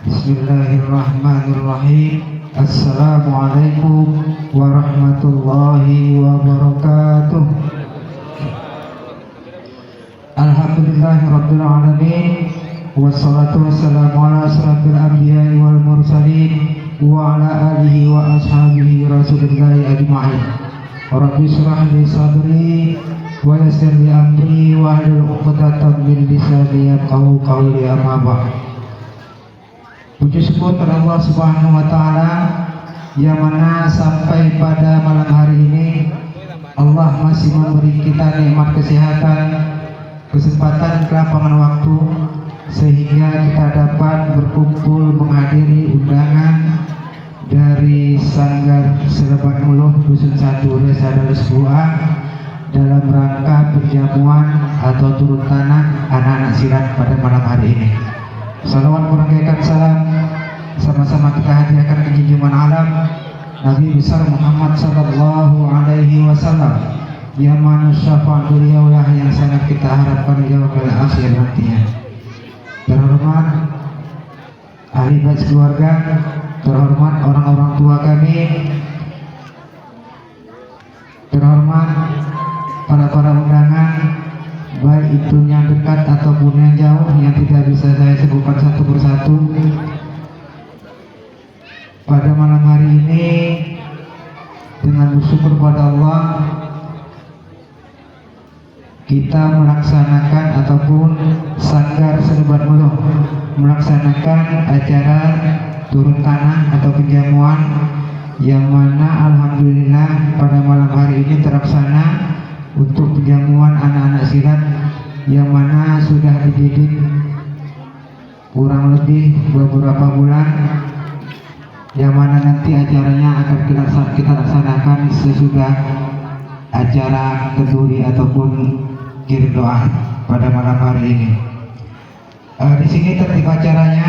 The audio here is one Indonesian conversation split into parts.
Bismillahirrahmanirrahim. Assalamualaikum warahmatullahi wabarakatuh. Alhamdulillahirabbil alamin. Wassalatu wassalamu ala asyrafil anbiya'i wal mursalin wa ala alihi wa ashabihi rasulillahi ajma'in. Rabbi shrah li sadri wa yassir li amri wa hlul 'uqdatam min lisani yafqahu qawli, amma ba'd. Puji syukur kepada Allah Subhanahu wa taala yang mana sampai pada malam hari ini Allah masih memberi kita nikmat kesehatan, kesempatan, kelapangan waktu sehingga kita dapat berkumpul menghadiri undangan dari Sanggar Selebat Muluh Dusun 1 Desa Dalus Bua dalam rangka perjamuan atau turun tanah anak-anak silat pada malam hari ini. Salawat merangkaikan salam sama-sama kita hadiahkan ke junjungan alam Nabi besar Muhammad sallallahu alaihi wasallam yang mana syafaat beliaulah yang sangat kita harapkan jauh ke akhir nantinya. Terhormat ahli bait keluarga, terhormat orang-orang tua kami, terhormat para undangan, baik itu yang dekat ataupun yang jauh yang tidak bisa saya sebutkan satu persatu. Pada malam hari ini dengan bersyukur pada Allah kita melaksanakan ataupun Sanggar Selebat Muluh melaksanakan acara turun tanah atau penjamuan yang mana alhamdulillah pada malam hari ini terlaksana untuk penjamuan anak-anak silat yang mana sudah dididik kurang lebih beberapa bulan, yang mana nanti acaranya akan kita laksanakan sesudah acara kenduri ataupun kirim doa pada malam hari ini. Di sini tertib acaranya,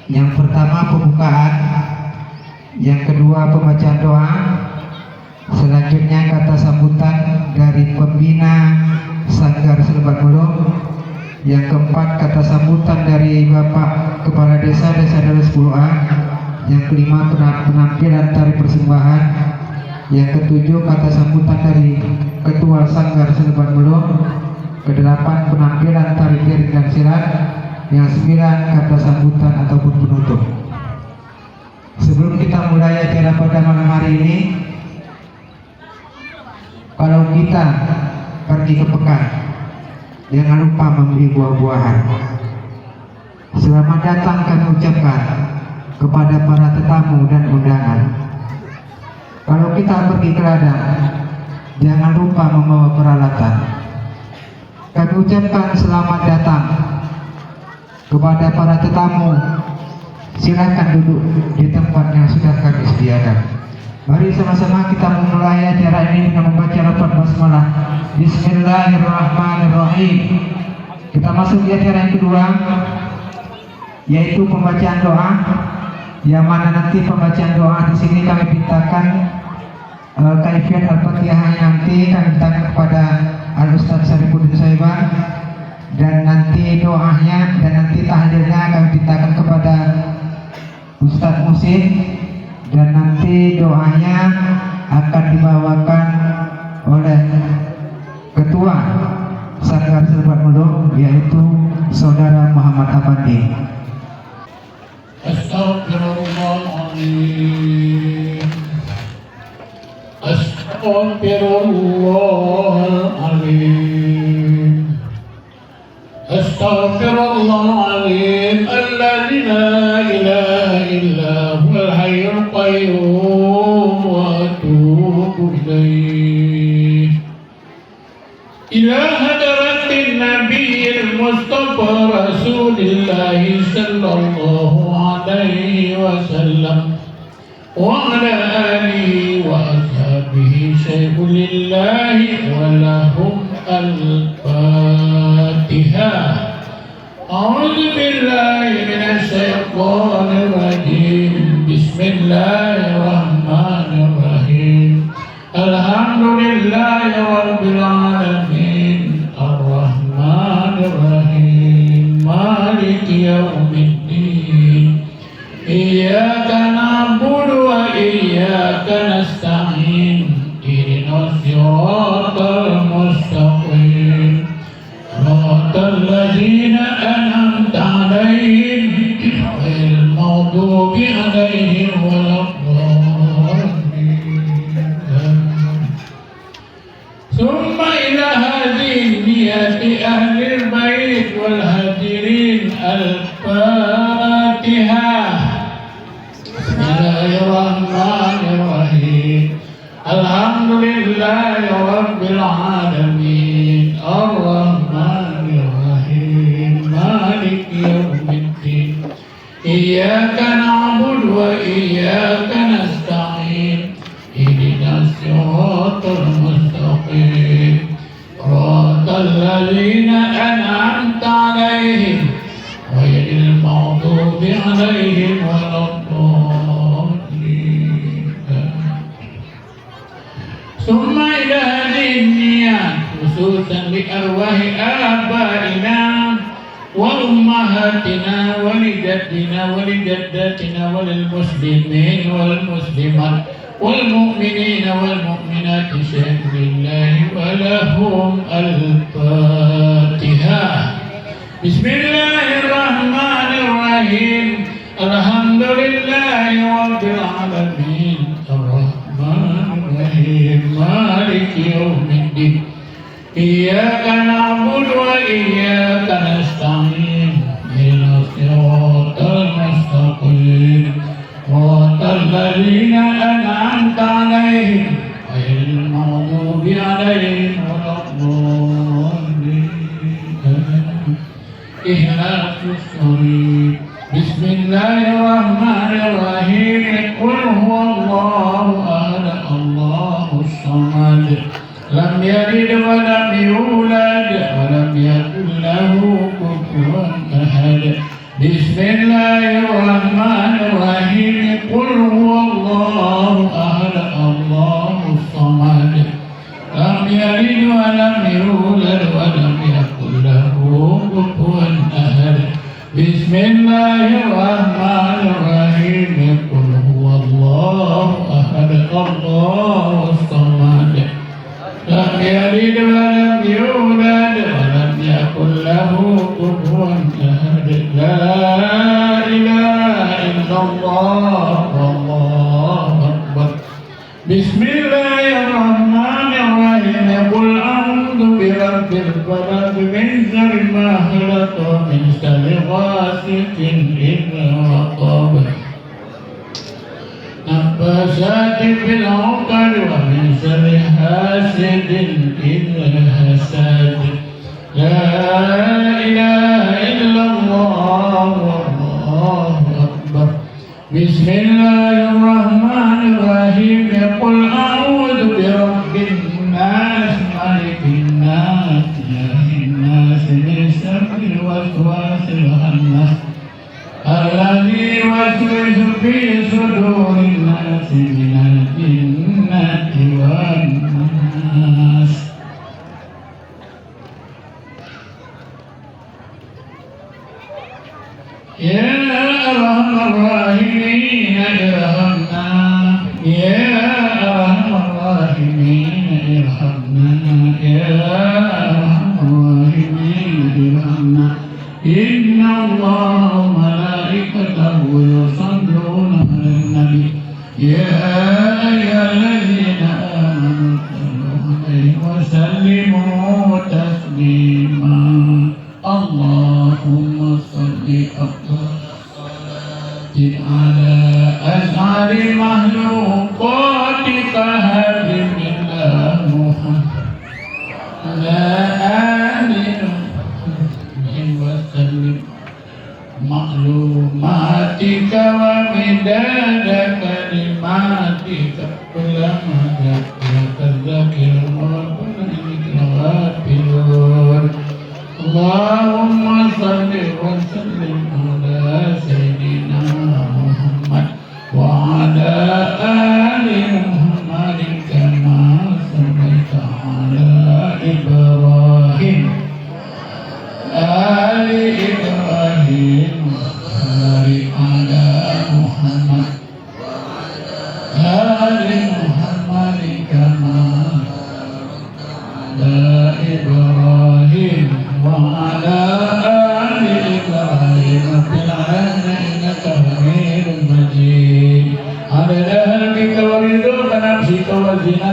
yang pertama pembukaan, yang kedua pembacaan doa, selanjutnya kata sambutan dari pembina Sanggar Selebat Muluh, yang keempat kata sambutan dari Bapak Kepala Desa Dalus Bua, yang kelima penampilan tari persembahan, yang ketujuh kata sambutan dari Ketua Sanggar Selebat Muluh, kedelapan penampilan tari piring dan silat, yang sembilan kata sambutan ataupun penutup. Sebelum kita mulai acara pada malam hari ini, kalau kita pergi ke pekan, jangan lupa membeli buah-buahan. Selamat datang kami ucapkan kepada para tetamu dan undangan. Kalau kita pergi ke ladang, jangan lupa membawa peralatan. Kami ucapkan selamat datang kepada para tetamu. Silakan duduk di tempat yang sudah kami sediakan. Mari sama-sama kita memulai acara ini dengan membaca lafaz basmalah. Bismillahirrahmanirrahim. Kita masuk di acara yang kedua, yaitu pembacaan doa, yang mana nanti pembacaan doa di sini kami mintakan kaifiat Al-Fatihah nanti kami mintakan kepada Al-Ustaz Syarifuddin Saiban, dan nanti doanya dan nanti tahlilnya kami mintakan kepada Ustaz Musin, dan nanti doanya akan dibawakan oleh Ketua Sanggar Selebat Muluh, yaitu Saudara Muhammad Afandi. Astagfirullahaladzim. Astagfirullahaladzim. Astagfirullahaladzim. Alladzi la ilaha illa huwal hayyul qayyum wa atubu ilaih. Ila hadratin nabiyil mustafa rasulillahi sallallahu alaihi wasallam wa ala alihi wa ashabihi syai'ulillahi wa lahum al-fatihah. أعوذ بالله من الشيطان الرجيم بسم الله الرحمن الرحيم الحمد لله رب العالمين الرحمن الرحيم مالك يوم الدين إياك نعبد وإياك نستعين اهدنا الصراط المستقيم صراط الذين أنعمت عليهم غير المغضوب عليهم ولا الضالين ثم إلى هذه النية أهل البيت والهاجرين الفاتحة. بسم الله الرحمن الرحيم الحمد لله رب العالمين الرحمن الرحيم مالك يوم الدين إياك نعبد وإياك نستعين اهدنا الصراط المستقيم صراط الذين أنعمت عليهم غير المغضوب عليهم ولا الضالين. ثم إلى هذه النيات خصوصا لأرواح آبائنا وأمهاتنا ولجدنا ولجداتنا وللمسلمين والمسلمات والمؤمنين والمؤمنات شهد لله ولهم الفاتحة. بسم الله الرحمن الرحيم الحمد لله رب العالمين الرحمن الرحيم مالك يوم الدين إياك نعبد وإياك نستعين اهدنا الصراط المستقيم صراط الذين أنعمت عليهم غير المغضوب عليهم ولا الضالين. اهدنا الصراط. بسم الله الرحمن الرحيم قل هو الله أحد الله الصمد لم يلد ولم يولد ولم يكن له كفوا أحد. بسم الله الرحمن الرحيم قل هو الله أحد الله الصمد لم يلد ولم يولد ولم يكن له كفوا أحد. بسم الله الرحمن الرحيم قل هو الله أحد الله الصمد لم يلد ولم يولد ولم يكن له كفوا أحد. لا إله إلا الله والله أكبر. بسم الله الرحمن الرحيم قل أعوذ برب الفلق من شر ما خلق ومن شر غاسق إذا وقب نفاثات في العقد ومن شر حاسد إذا حسد. لا إله إلا الله والله أكبر. بسم الله الرحمن الرحيم قل أعوذ برب الناس ملك الناس إله الناس من شر الوسواس الخناس الذي يوسوس في صدور الناس من الجنة والناس. يا أرحم الراحمين ارحمنا يا أرحم الراحمين ارحمنا يا أرحم الراحمين ارحمنا. إن الله وملائكته يصلون على النبي يا أيها الذين آمنوا صلوا عليه وسلموا تسليما. اللهم صل أفضل صلاة على أسعد مخلوقاتك هادم الله محمد على آله وسلم معلوماتك ومداد كلماتك كلما ذكرك الذاكرون والغافلون. اللهم صل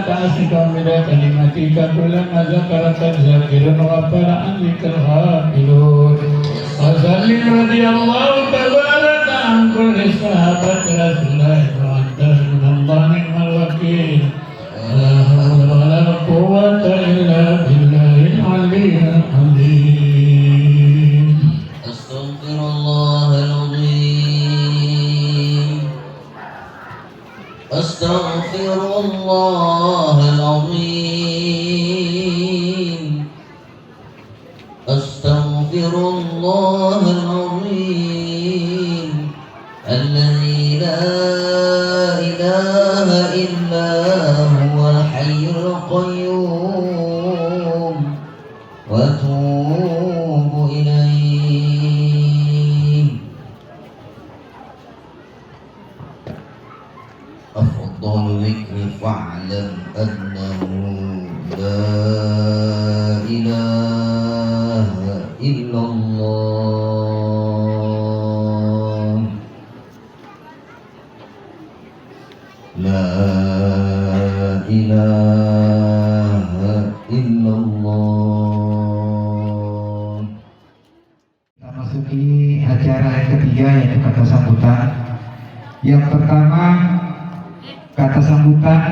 تعصك من كلمتك كلما ذكرك الذاكرون وغفل عن ذكر الغافلون وسلم رضي الله تبارك عن كل صحابة رسول الله وأنت من الله نعم الوكيل لا حول ولا قوة إلا بالله العلي العظيم أستغفر الله العظيم أستغفر الله العظيم أستغفر الله العظيم الذي لا إله إلا هو الحي القيوم وأتوب إليه أفضل ذكر فاعلم أنه لا إله إلا الله لا إله إلا الله. Kita masuki acara yang ketiga, yaitu kata sambutan. Yang pertama, kata sambutan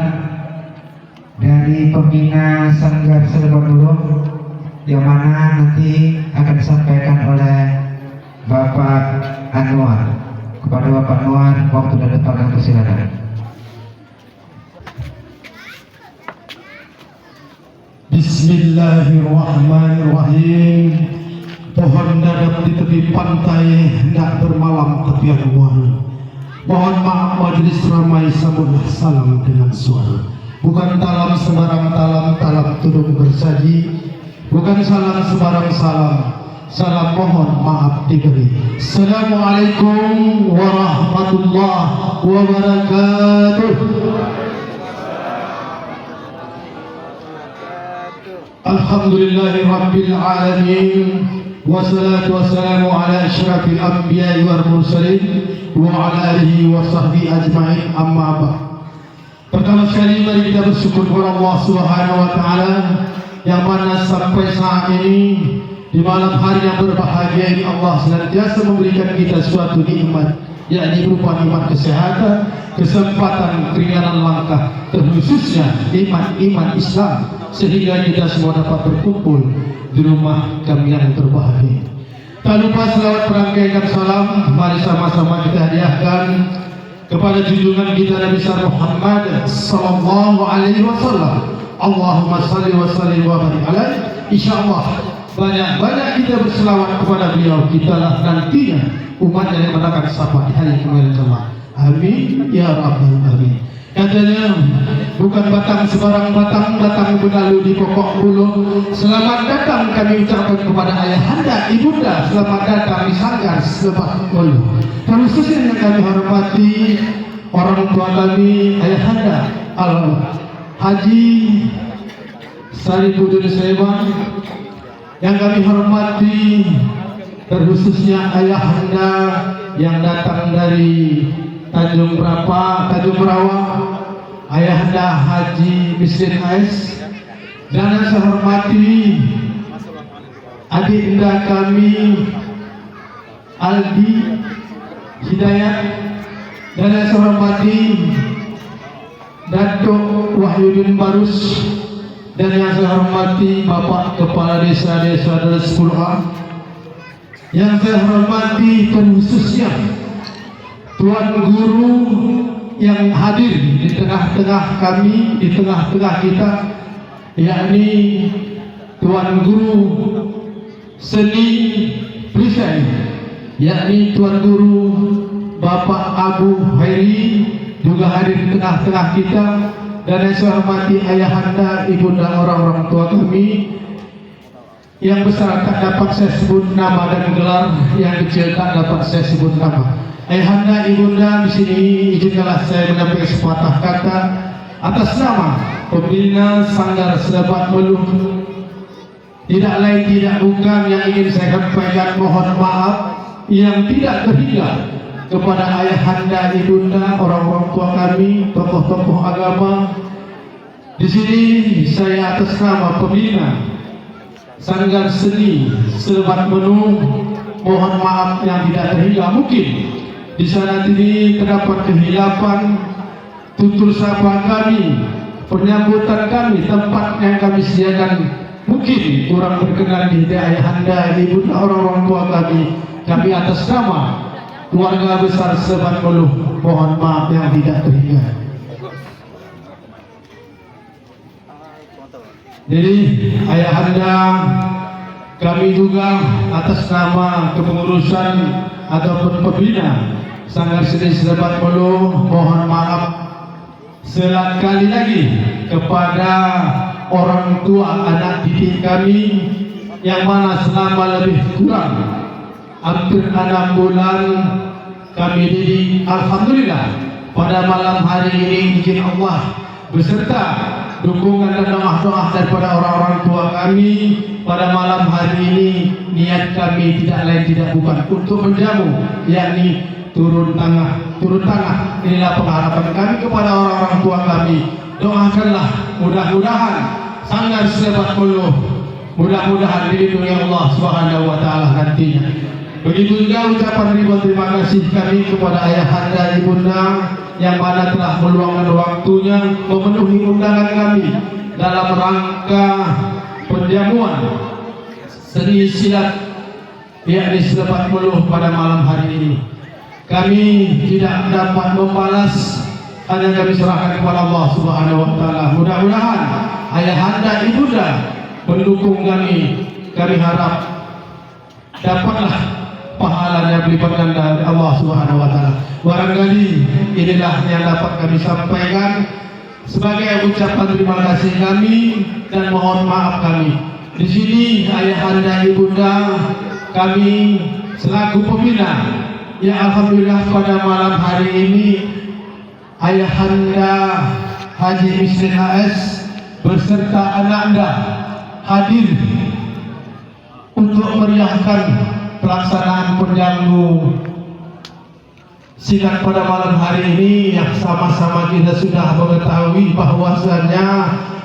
dari pembina Sanggar Selebar Ulum, yang mana nanti akan disampaikan oleh Bapak Anwar. Kepada Bapak Anwar, waktu dan tempat yang persilakan. Bismillahirrahmanirrahim. Pohon dadap di tepi pantai, hendak bermalam tepian uang. Mohon maaf majelis ramai, sambutlah salam dengan suara. Bukan talam sembarang talam, talam tudung bersaji. Bukan salam sembarang salam, salam mohon maaf diberi. Assalamualaikum warahmatullahi wabarakatuh. Alhamdulillahi Rabbil Alamin. Wassalatu wassalamu ala asyrafil anbiya'i wal mursalin wa ala alihi wa sahbihi ajma'in, amma ba'd. Pertama sekali mari kita bersyukur kepada Allah Subhanahu wa taala yang mana sampai saat ini di malam hari yang berbahagia ini Allah senantiasa memberikan kita suatu nikmat, yakni berupa nikmat kesehatan, kesempatan, keringanan langkah, terkhususnya nikmat iman Islam, sehingga kita semua dapat berkumpul di rumah kami yang berbahagia. Tak lupa selawat perangkai dan salam mari sama-sama kita hadiahkan kepada junjungan kita Nabi Muhammad sallallahu alaihi wasallam. Allahumma salli wa sallim wa barik alaihi. Insyaallah banyak-banyak kita berselawat kepada beliau, kita lah nantinya umat yang mendapat syafaat di hari kemudian kelak. Amin ya rabbal alamin. Katanya bukan batang sebarang batang, batang benalu di pokok bulu. Selamat datang kami ucapkan kepada ayahanda, ibunda, selamat datang di Sanggar Selebar Ulum. Khususnya yang kami hormati orang tua kami, ayahanda Al Haji Saripudin Saiban. Yang kami hormati terkhususnya ayahanda yang datang dari Tanjung Rawa, ayahanda Haji Misrin Ais. Dan yang saya hormati adinda kami Aldi Hidayat. Dan yang saya hormati Datuk Wahyudin Barus. Dan yang saya hormati Bapak Kepala Desa-Desa dari 10A. Yang saya hormati khususnya Tuan Guru yang hadir di tengah-tengah kami, di tengah-tengah kita, yakni Tuan Guru Seni Perisai, yakni Tuan Guru Bapak Abu Hairi juga hadir di tengah-tengah kita. Dan yang saya hormati ayahanda, ibunda, orang-orang tua kami yang besar tak dapat saya sebut nama dan gelar, yang kecil tak dapat saya sebut nama. Ayahanda, ibunda, di sini izinkanlah saya menyampaikan sepatah kata atas nama pembina Sanggar Selebar Ulum. Tidak lain tidak bukan yang ingin saya sampaikan mohon maaf yang tidak terhingga kepada ayahanda, ibunda, orang-orang tua kami, tokoh-tokoh agama Di sini saya atas nama pembina Sanggar Seni Selebat Menu mohon maaf yang tidak terhingga. Mungkin di sana ini terdapat kehilapan tutur sapa kami, penyambutan kami, tempat yang kami sediakan mungkin kurang berkenan di ayahanda, ibu, orang-orang tua kami atas nama keluarga besar Selebat Melu mohon maaf yang tidak terhingga. Jadi ayahanda, kami juga atas nama kepengurusan ataupun pembina Sanggar Seni Selebat Melu mohon maaf sekali lagi kepada orang tua anak didik kami yang mana selama lebih kurang hampir 6 bulan kami didik. Alhamdulillah pada malam hari ini izin Allah beserta dukungan dan doa-doa daripada orang-orang tua kami pada malam hari ini niat kami tidak lain tidak bukan untuk menjamu, yakni turun tanah. Inilah pengharapan kami kepada orang-orang tua kami. Doakanlah mudah-mudahan Sanggar Selebat Melu mudah-mudahan dilindungi Allah Subhanahu wa taala nantinya. Begitu juga ucapan ribuan terima kasih kami kepada ayahanda ibunda yang mana telah meluangkan waktunya memenuhi undangan kami dalam rangka penjamuan seni silat yakni Selebat Melu pada malam hari ini. Kami tidak dapat membalas, hanya kami serahkan kepada Allah Subhanahu wa taala. Mudah-mudahan ayahanda ibunda mendukung kami. Kami harap dapatlah pahalanya berlipat ganda dari Allah Subhanahu wa taala. Barangkali inilah yang dapat kami sampaikan sebagai ucapan terima kasih kami dan mohon maaf kami. Di sini ayahanda ibunda kami selaku pembina, ya alhamdulillah pada malam hari ini ayahanda Haji Misrin AS beserta ananda hadir untuk meriahkan pelaksanaan penjamu silat pada malam hari ini yang sama-sama kita sudah mengetahui bahwasannya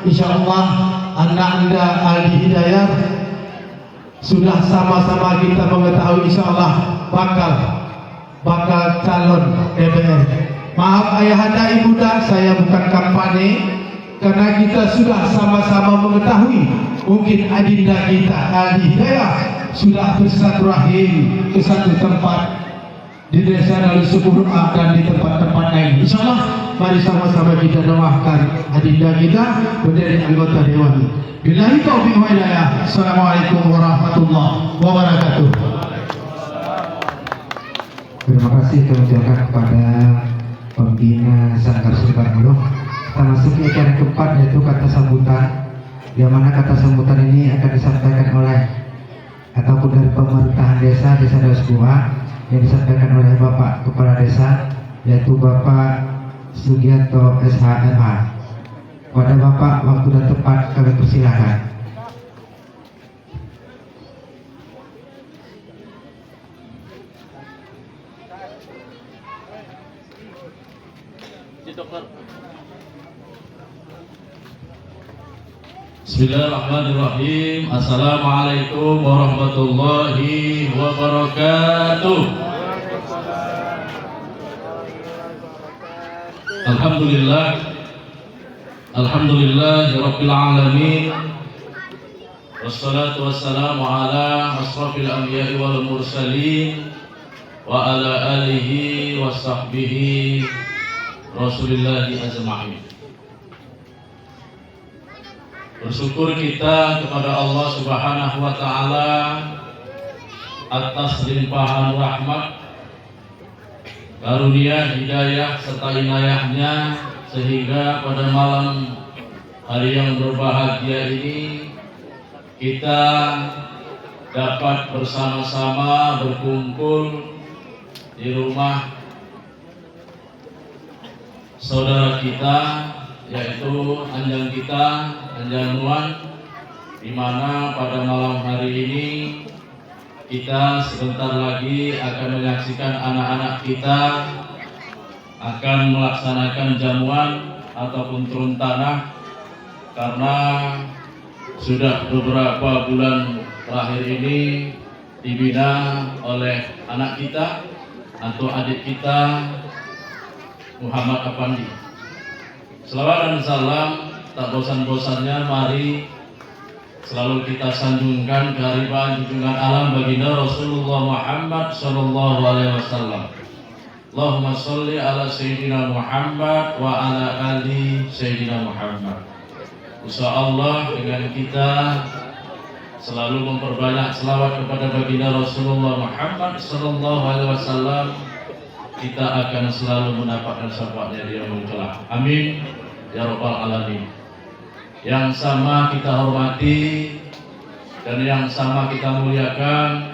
insyaallah ananda Ali Hidayat sudah sama-sama kita mengetahui insyaallah bakal calon DPR. Maaf ayahanda ibunda, saya bukan kampanye karena kita sudah sama-sama mengetahui mungkin adinda kita Ali Hidayat sudah bersilaturahim ke satu tempat di desa Dalu Subur dan di tempat-tempat lain. Insyaallah mari sama-sama kita doakan adinda kita menjadi anggota dewan. Billahi taufiq wal hidayah. Assalamualaikum warahmatullahi wabarakatuh. Terima kasih teman-teman kepada pembina Sanggar Selebat Melu. Kita masuk ke acara keempat yaitu kata sambutan, yang mana kata sambutan ini akan disampaikan oleh ataupun dari pemerintahan desa Dalu Subur yang disampaikan oleh Bapak Kepala Desa yaitu Bapak Sugianto SHMH. Pada Bapak waktu dan tempat kami persilakan. Bismillahirrahmanirrahim. Assalamualaikum warahmatullahi wabarakatuh. Alhamdulillahirabbil alamin. Wassalatu wassalamu ala asrofil anbiya'i wal mursalin wa ala alihi wa sahbihi rasulillahi ajma'in. Bersyukur kita kepada Allah Subhanahu wa taala atas limpahan rahmat, karunia, hidayah serta inayahnya sehingga pada malam hari yang berbahagia ini kita dapat bersama-sama berkumpul di rumah saudara kita yaitu anjang kita, Anjang Nuan, di mana pada malam hari ini kita sebentar lagi akan menyaksikan anak-anak kita akan melaksanakan jamuan ataupun turun tanah karena sudah beberapa bulan terakhir ini dibina oleh anak kita atau adik kita Muhammad Afandi. Selawat dan salam tak bosan-bosannya mari selalu kita sanjungkan kehadiran junjungan alam baginda Rasulullah Muhammad sallallahu alaihi wasallam. Allahumma sholli ala sayyidina Muhammad wa ala ali sayyidina Muhammad. Insyaallah dengan kita selalu memperbanyak selawat kepada baginda Rasulullah Muhammad sallallahu alaihi wasallam, kita akan selalu mendapatkan syafaatnya di yaumul qiyamah. Amin ya rabbal alamin. Yang sama kita hormati dan yang sama kita muliakan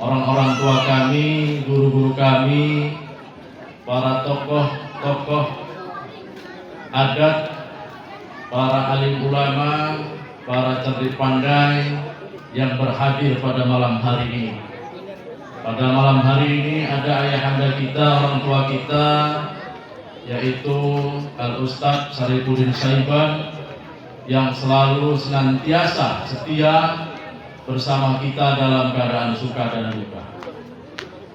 orang-orang tua kami, guru-guru kami, para tokoh-tokoh adat, para alim ulama, para cerdik pandai yang berhadir pada malam hari ini. Pada malam hari ini ada ayahanda kita, orang tua kita, yaitu Al-Ustadz Syarifuddin Saiban, yang selalu senantiasa setia bersama kita dalam keadaan suka dan duka.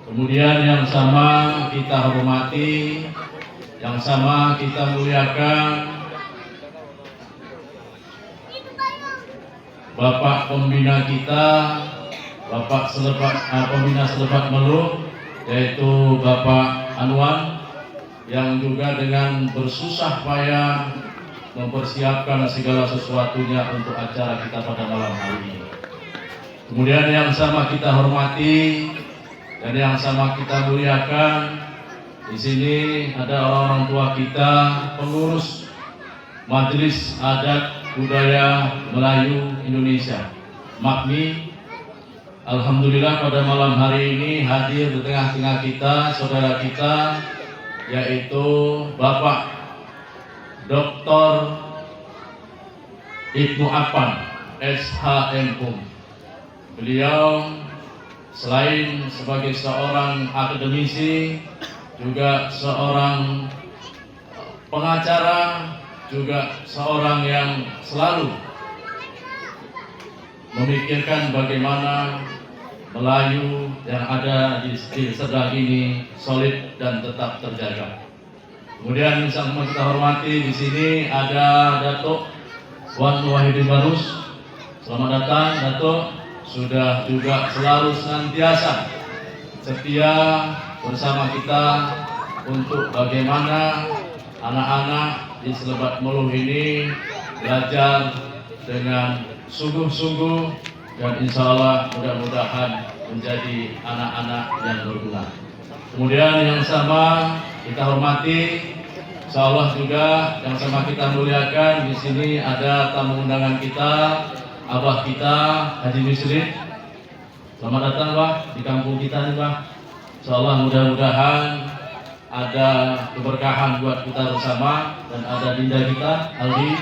Kemudian yang sama kita hormati, yang sama kita muliakan Bapak pembina kita, Bapak pembina Selebat Meluh, yaitu Bapak Anwan, yang juga dengan bersusah payah mempersiapkan segala sesuatunya untuk acara kita pada malam hari ini. Kemudian yang sama kita hormati dan yang sama kita muliakan, di sini ada orang-orang tua kita, pengurus Majelis Adat Budaya Melayu Indonesia, MAKMI. Alhamdulillah pada malam hari ini hadir di tengah-tengah kita saudara kita, yaitu Bapak Dr. Ibnu Afan, SHMPum. Beliau selain sebagai seorang akademisi, juga seorang pengacara, juga seorang yang selalu memikirkan bagaimana Melayu yang ada di Serdang ini solid dan tetap terjaga. Kemudian sama kita hormati di sini ada Datuk Wan Wahidin Barus. Selamat datang Datuk. Sudah juga selalu senantiasa setia bersama kita untuk bagaimana anak-anak di Selebat Meluh ini belajar dengan sungguh-sungguh dan insya Allah mudah-mudahan menjadi anak-anak yang berguna. Kemudian yang sama kita hormati, insya Allah juga yang sama kita muliakan. Di sini ada tamu undangan kita, abah kita Haji Misrin. Selamat datang Bah di kampung kita nih Bah. Insya Allah mudah-mudahan ada keberkahan buat kita bersama dan ada dinda kita Aldi.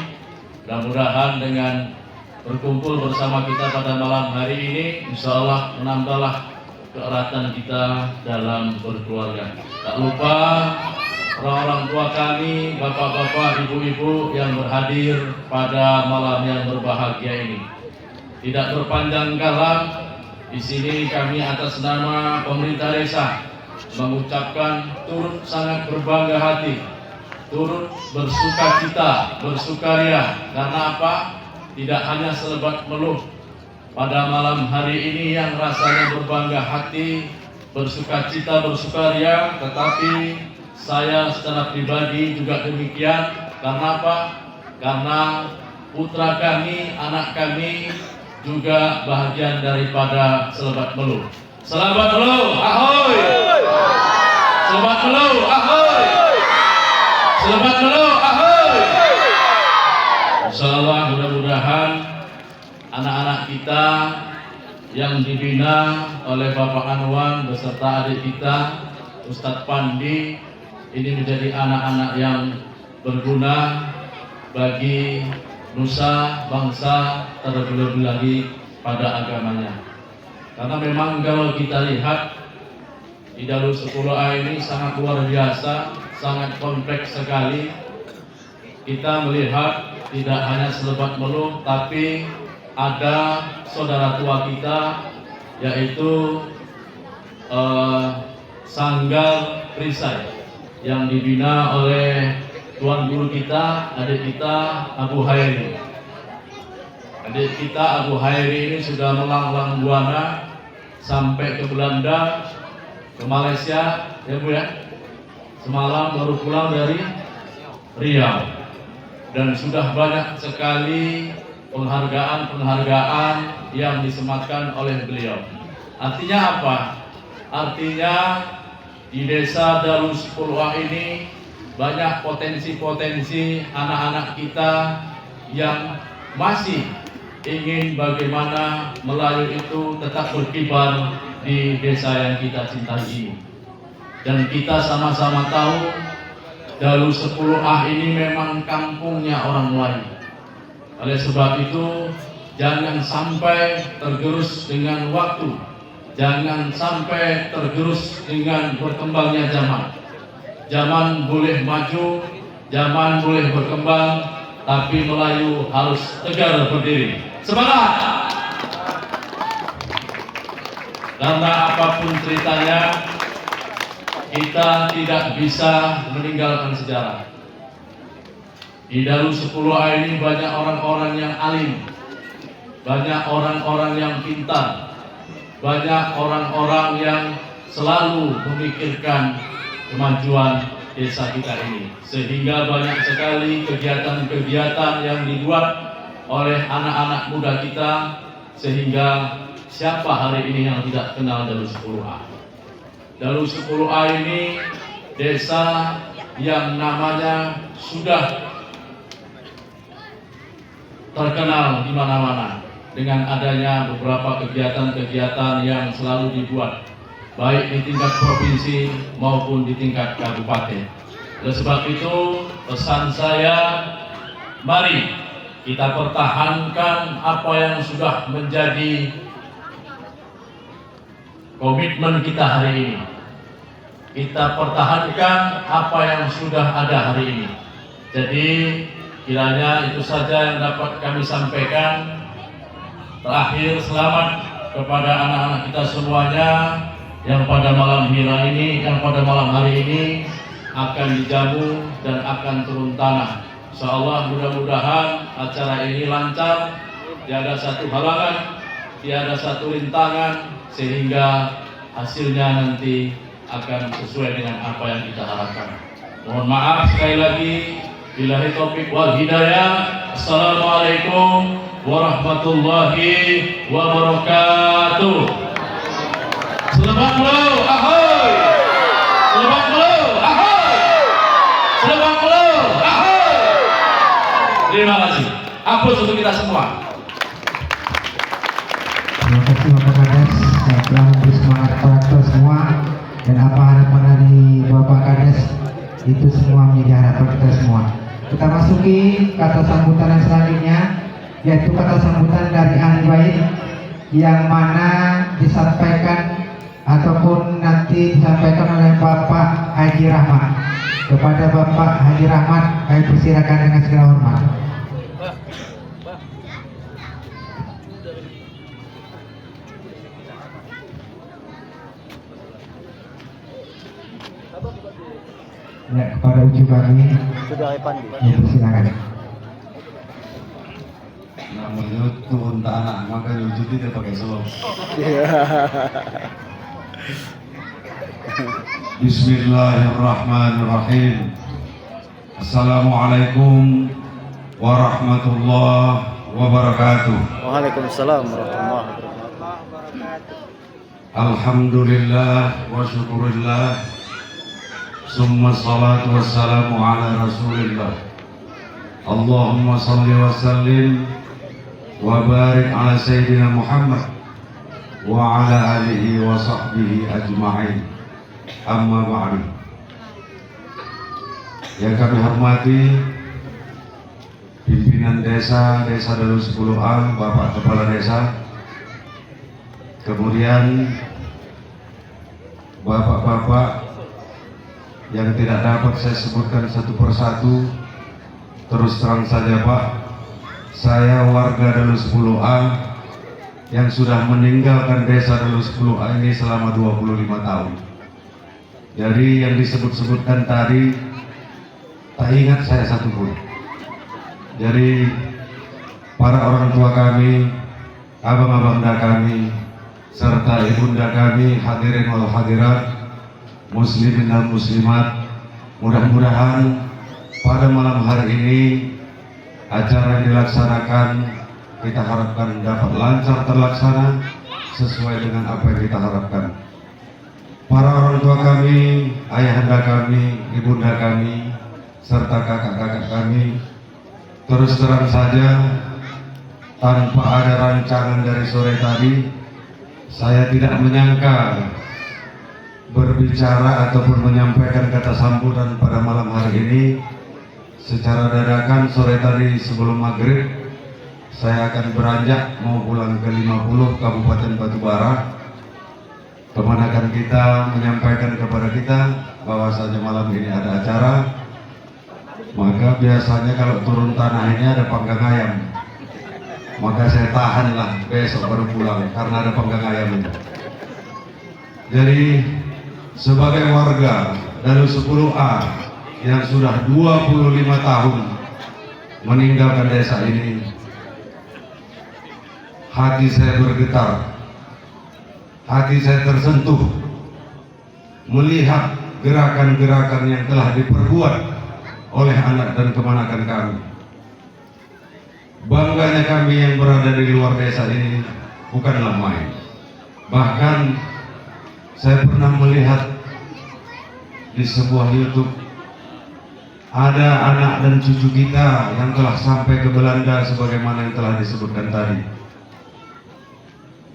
Mudah-mudahan dengan berkumpul bersama kita pada malam hari ini, insya Allah menambahlah keeratan kita dalam berkeluarga. Tak lupa orang-orang tua kami, bapak-bapak, ibu-ibu yang berhadir pada malam yang berbahagia ini. Tidak berpanjang kalam, di sini kami atas nama pemerintah desa mengucapkan turut sangat berbangga hati, turut bersukacita, bersukaria. Karena apa? Tidak hanya Selebat Meluh pada malam hari ini yang rasanya berbangga hati, bersukacita, bersukaria, tetapi saya secara pribadi juga demikian. Karena apa? Karena putra kami, anak kami juga bahagian daripada Selebat Meluh. Selebat Meluh, ahoy! Selebat Meluh, ahoy! Selebat Meluh, ahoy! Insyaallah mudah-mudahan anak-anak kita yang dibina oleh Bapak Anwan beserta adik kita Ustadz Pandi ini menjadi anak-anak yang berguna bagi nusa bangsa, terlebih lagi pada agamanya. Karena memang kalau kita lihat di Darul 10A ini sangat luar biasa, sangat kompleks sekali. kita melihat tidak hanya Selebak Melung, tapi ada saudara tua kita, yaitu Sanggar Perisai yang dibina oleh Tuan Guru kita, adik kita Abu Hairi. Adik kita Abu Hairi ini sudah melanglang buana sampai ke Belanda, ke Malaysia, ya Bu ya. Semalam baru pulang dari Riau, dan sudah banyak sekali penghargaan yang disematkan oleh beliau. Artinya apa? Artinya di desa Darul Sepuluh ini banyak potensi-potensi anak-anak kita yang masih ingin bagaimana Melayu itu tetap berkibar di desa yang kita cintai ini. Dan kita sama-sama tahu Darul Sepuluh ini memang kampungnya orang Melayu. Oleh sebab itu, jangan sampai tergerus dengan waktu, jangan sampai tergerus dengan berkembangnya zaman. Zaman boleh maju, zaman boleh berkembang, tapi Melayu harus tegar berdiri. Semangat! Karena apapun ceritanya, kita tidak bisa meninggalkan sejarah. Di Darul Sepuluh ini banyak orang-orang yang alim, banyak orang-orang yang pintar, banyak orang-orang yang selalu memikirkan kemajuan desa kita ini. Sehingga banyak sekali kegiatan-kegiatan yang dibuat oleh anak-anak muda kita, sehingga siapa hari ini yang tidak kenal Darul Sepuluh A? Darul Sepuluh A ini desa yang namanya sudah terkenal di mana-mana dengan adanya beberapa kegiatan-kegiatan yang selalu dibuat, baik di tingkat provinsi maupun di tingkat kabupaten. Oleh sebab itu, pesan saya, mari kita pertahankan apa yang sudah menjadi komitmen kita hari ini. Kita pertahankan apa yang sudah ada hari ini. Jadi kiranya itu saja yang dapat kami sampaikan. Terakhir, selamat kepada anak-anak kita semuanya yang pada malam hari ini akan dijamu dan akan turun tanah. Insyaallah mudah-mudahan acara ini lancar, tiada satu halangan, tiada satu rintangan, sehingga hasilnya nanti akan sesuai dengan apa yang kita harapkan. Mohon maaf sekali lagi. Billahi taufiq wal hidayah. Assalamualaikum warahmatullahi wabarakatuh. Selebak Melung, ahoy! Selebak Melung, ahoy! Selebak Melung, ahoy! Terima kasih. Aplaus untuk kita semua. Terima kasih Bapak Kades yang telah memberi semangat kepada semua, dan apa harapan dari Bapak Kades itu semua menjadi harapan kita semua. Kita masuki kata sambutan yang selanjutnya, yaitu kata sambutan dari ahli bait yang mana disampaikan ataupun nanti disampaikan oleh Bapak Haji Rahmat. Kepada Bapak Haji Rahmat, kami persilakan dengan segala hormat. Ya, kepada uji kami, silakan. Namanya turun tanah, maka wujud tidak pakai selop. Bismillahirrahmanirrahim. Assalamualaikum warahmatullahi wabarakatuh. Waalaikumsalam warahmatullahi wabarakatuh. Alhamdulillah wa syukurillah. Summa salatu wassalamu ala rasulillah. Allahumma salli wa sallim wa barik ala Sayyidina Muhammad wa ala alihi wa sahbihi ajma'in. Amma ba'du. Yang kami hormati pimpinan desa Darul Sepuluh A, Bapak Kepala Desa, kemudian bapak-bapak yang tidak dapat saya sebutkan satu persatu, Terus terang saja Pak, saya warga Dalus 10A yang sudah meninggalkan desa Dalus 10A ini selama 25 tahun. Jadi yang disebut-sebutkan tadi tak ingat saya satu pun. Jadi para orang tua kami, abang-abangda kami, serta ibunda kami, hadirin wal hadirat, muslimin dan muslimat, mudah-mudahan pada malam hari ini acara yang dilaksanakan kita harapkan dapat lancar terlaksana sesuai dengan apa yang kita harapkan. Para orang tua kami, ayahanda kami, ibunda kami, serta kakak-kakak kami, terus terang saja tanpa ada rancangan dari sore tadi, saya tidak menyangka berbicara ataupun menyampaikan kata sambutan pada malam hari ini. Secara dadakan sore tadi sebelum maghrib saya akan beranjak mau pulang ke 50 Kabupaten Batubara, kemanakan kita menyampaikan kepada kita bahwasanya malam ini ada acara. Maka biasanya kalau turun tanah ini ada panggang ayam, maka saya tahanlah besok baru pulang karena ada panggang ayam ini. Jadi sebagai warga dari 10A yang sudah 25 tahun meninggalkan desa ini, hati saya bergetar, hati saya tersentuh melihat gerakan-gerakan yang telah diperbuat oleh anak dan kemanakan kami. Bangganya kami yang berada di luar desa ini bukanlah main. Bahkan saya pernah melihat di sebuah YouTube ada anak dan cucu kita yang telah sampai ke Belanda sebagaimana yang telah disebutkan tadi.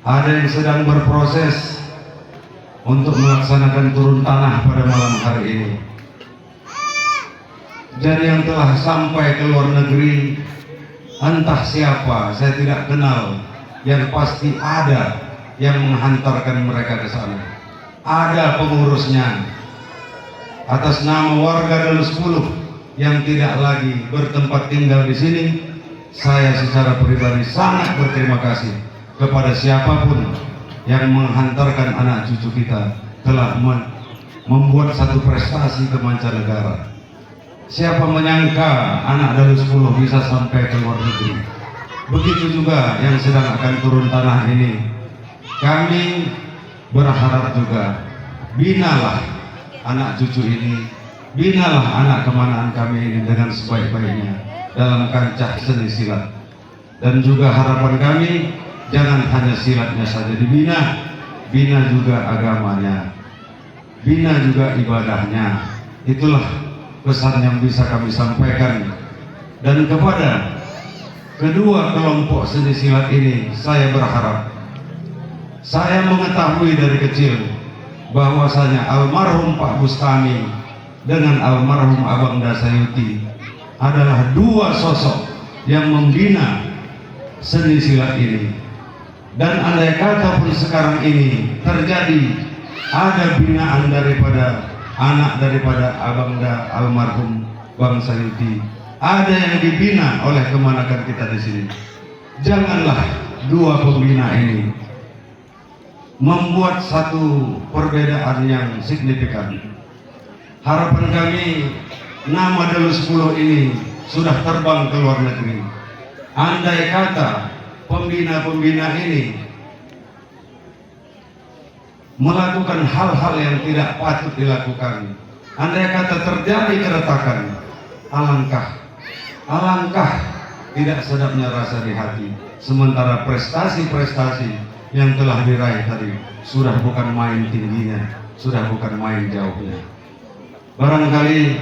Ada yang sedang berproses untuk melaksanakan turun tanah pada malam hari ini. Jadi yang telah sampai ke luar negeri entah siapa, saya tidak kenal, yang pasti ada yang menghantarkan mereka ke sana. Ada pengurusnya atas nama warga Dalus 10 yang tidak lagi bertempat tinggal di sini. Saya secara pribadi sangat berterima kasih kepada siapapun yang menghantarkan anak cucu kita telah membuat satu prestasi ke mancanegara. Siapa menyangka anak Dalus 10 bisa sampai ke luar negeri. Begitu juga yang sedang akan turun tanah ini. Kami berharap juga, binalah anak cucu ini, binalah anak kemanaan kami ini dengan sebaik-baiknya dalam kancah seni silat. Dan juga harapan kami, jangan hanya silatnya saja dibina, bina juga agamanya, bina juga ibadahnya. Itulah pesan yang bisa kami sampaikan. Dan kepada kedua kelompok seni silat ini, saya berharap, saya mengetahui dari kecil bahwasanya almarhum Pak Bustami dengan almarhum Abang Dasayuti adalah dua sosok yang membina seni silat ini. Dan andai kata pun sekarang ini terjadi ada binaan daripada anak daripada Abangda almarhum Bang Sayuti, ada yang dibina oleh kemanakan kita di sini, janganlah dua pembina ini membuat satu perbedaan yang signifikan. Harapan kami, nama Dalus 10 ini sudah terbang ke luar negeri. Andai kata pembina-pembina ini melakukan hal-hal yang tidak patut dilakukan, andai kata terjadi keretakan, alangkah tidak sedapnya rasa di hati. Sementara prestasi-prestasi yang telah diraih tadi sudah bukan main tingginya, sudah bukan main jauhnya. Barangkali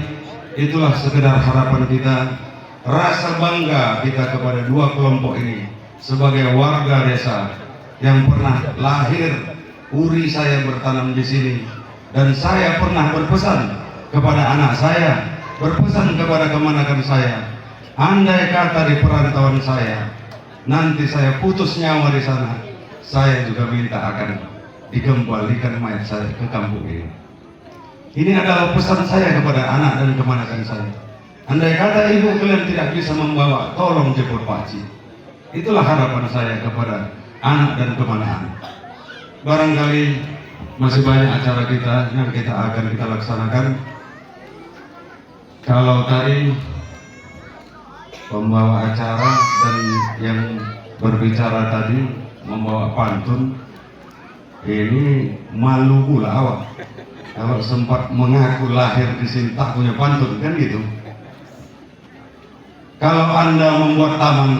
itulah sekedar harapan kita, rasa bangga kita kepada dua kelompok ini sebagai warga desa yang pernah lahir, uri saya bertanam di sini, dan saya pernah berpesan kepada anak saya, berpesan kepada kemanakan saya, andai kata di perantauan saya nanti saya putus nyawa di sana, saya juga minta akan dikembalikan mayat saya ke kampung ini. Ini adalah pesan saya kepada anak dan kemanakan saya. Andai kata ibu kalian tidak bisa membawa, tolong jemput pakcik. Itulah harapan saya kepada anak dan kemanaan. Barangkali masih banyak acara kita yang kita akan kita laksanakan. Kalau tadi pembawa acara dan yang berbicara tadi membawa pantun, ini malu pula awak kalau sempat mengaku lahir di sini tak punya pantun, kan gitu. Kalau Anda membuat taman,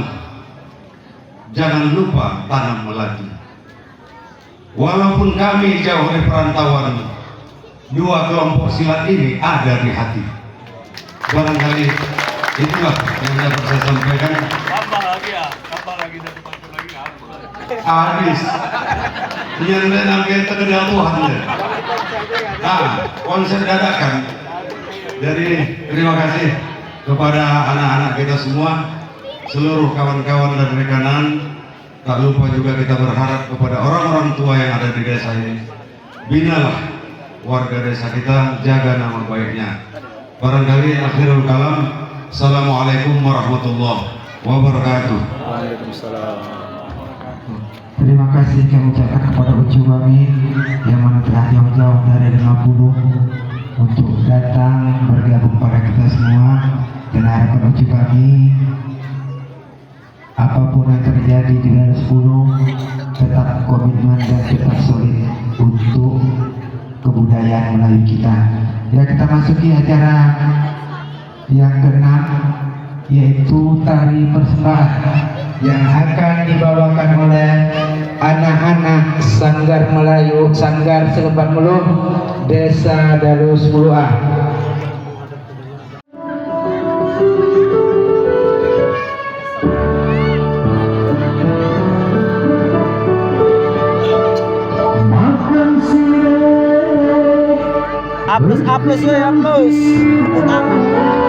jangan lupa tanam melati. Walaupun kami jauh dari perantauan, dua kelompok silat ini ada di hati. Barangkali itulah yang dapat saya sampaikan. Tambah lagi ya, tambah lagi dari pantun lagi. Habis yang namanya terkenal Tuhan ya. Nah, konser dadakan. Jadi terima kasih kepada anak-anak kita semua, seluruh kawan-kawan dan rekanan. Tak lupa juga kita berharap kepada orang-orang tua yang ada di desa ini. Binalah warga desa kita, jaga nama baiknya. Barangkali akhirul kalam. Assalamualaikum warahmatullahi wabarakatuh. Waalaikumsalam. Terima kasih kami ucapkan kepada Ucu kami yang mana telah jauh-jauh dari 50 untuk datang bergabung pada kita semua, dan harapan Ucu kami apapun yang terjadi di 2010 tetap komitmen dan tetap solid untuk kebudayaan Melayu kita. Ya, kita masuki acara yang keenam, yaitu tari persembahan yang akan dibawakan oleh anak-anak Sanggar Melayu, Sanggar Seleban Muluh, Desa Dalus Muluah. Aplaus we, aplaus. Tepuk tangan.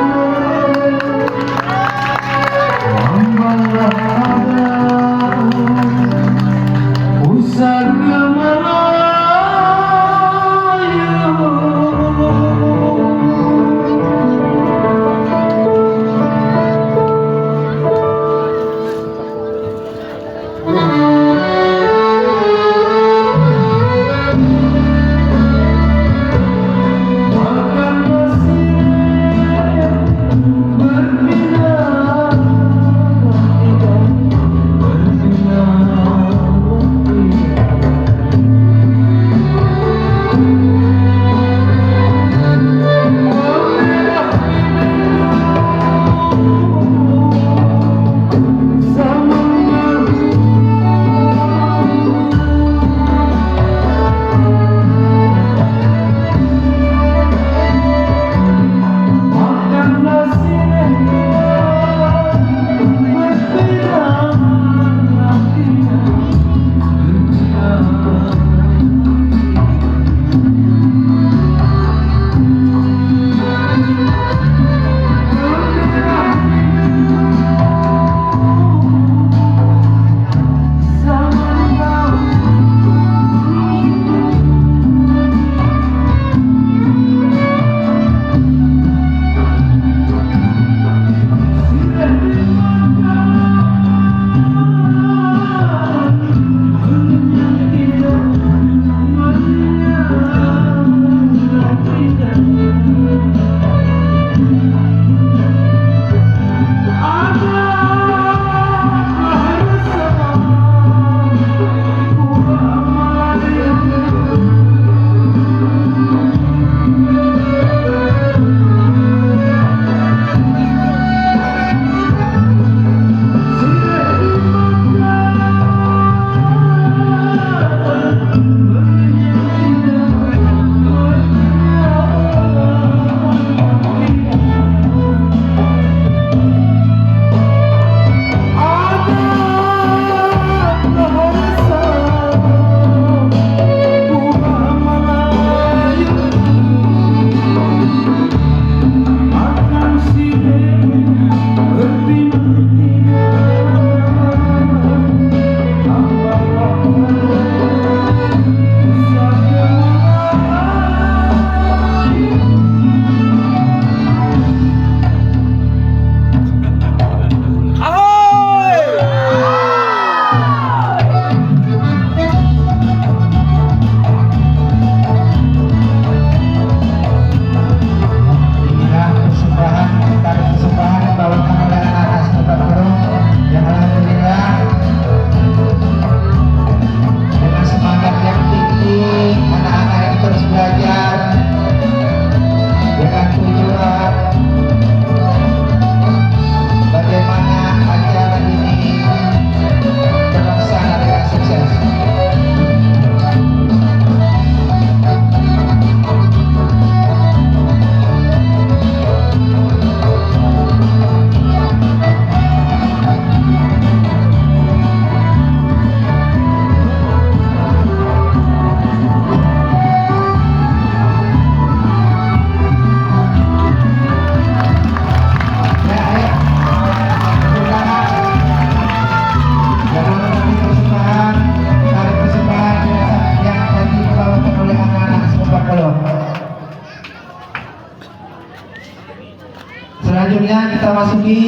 Selanjutnya kita masuki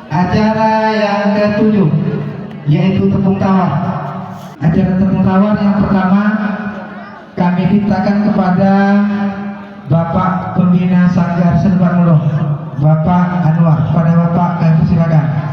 acara yang ke-7, yaitu tepung tawar. Acara tepung tawar yang pertama kami mintakan kepada Bapak Pembina Sanggar Senebar Mulung, Bapak Anwar. Pada Bapak kami persilakan.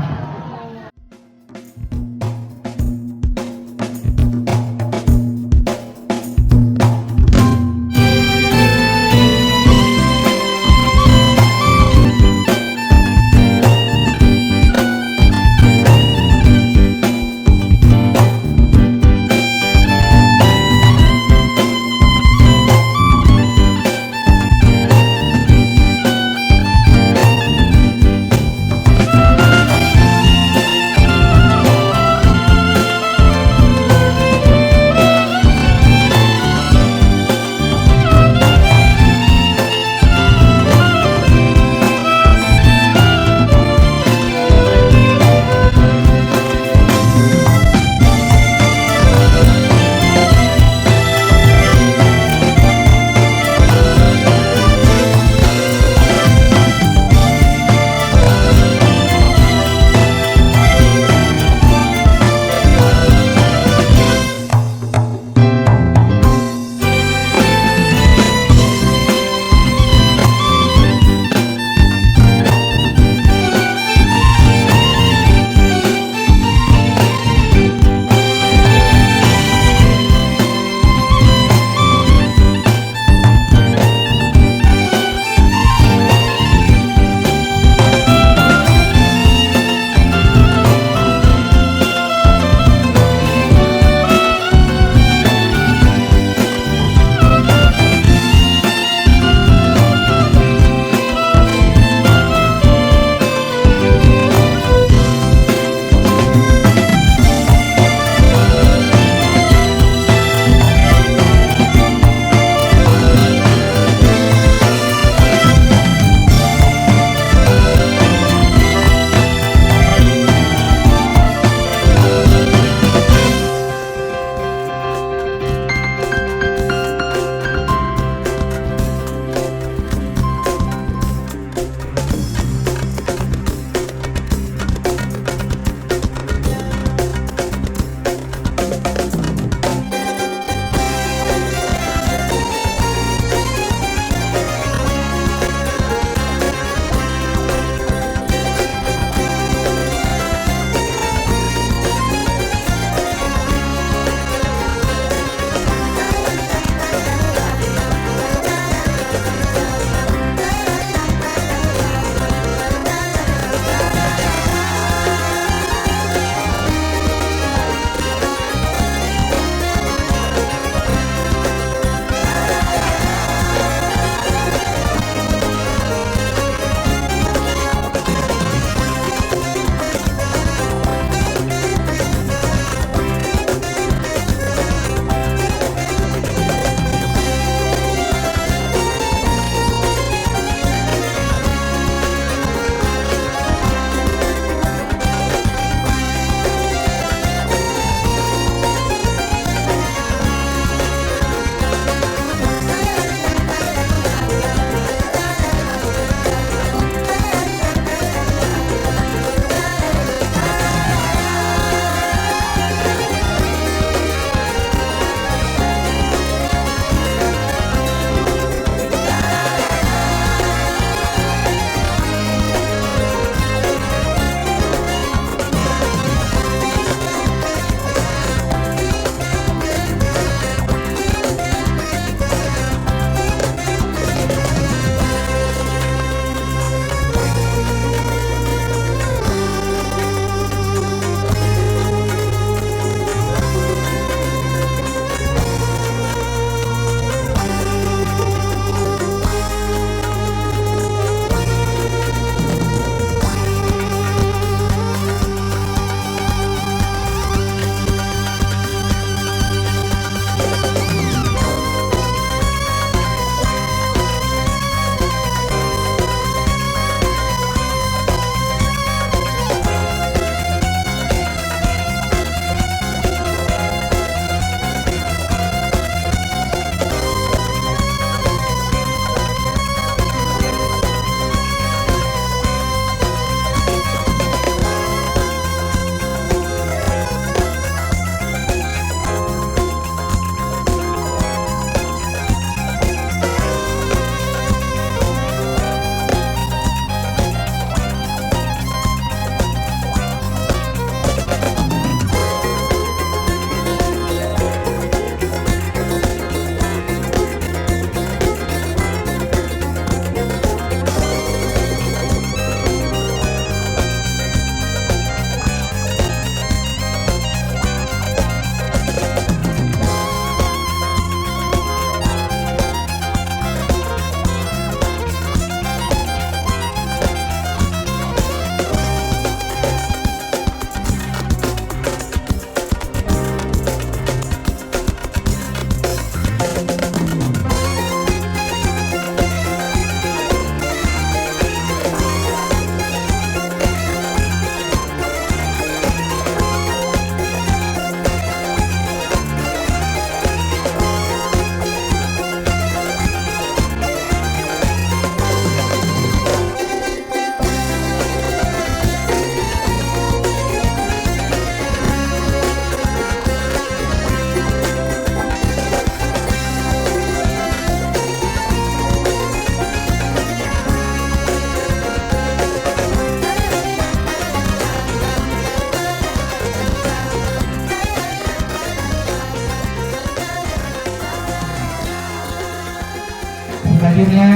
Selanjutnya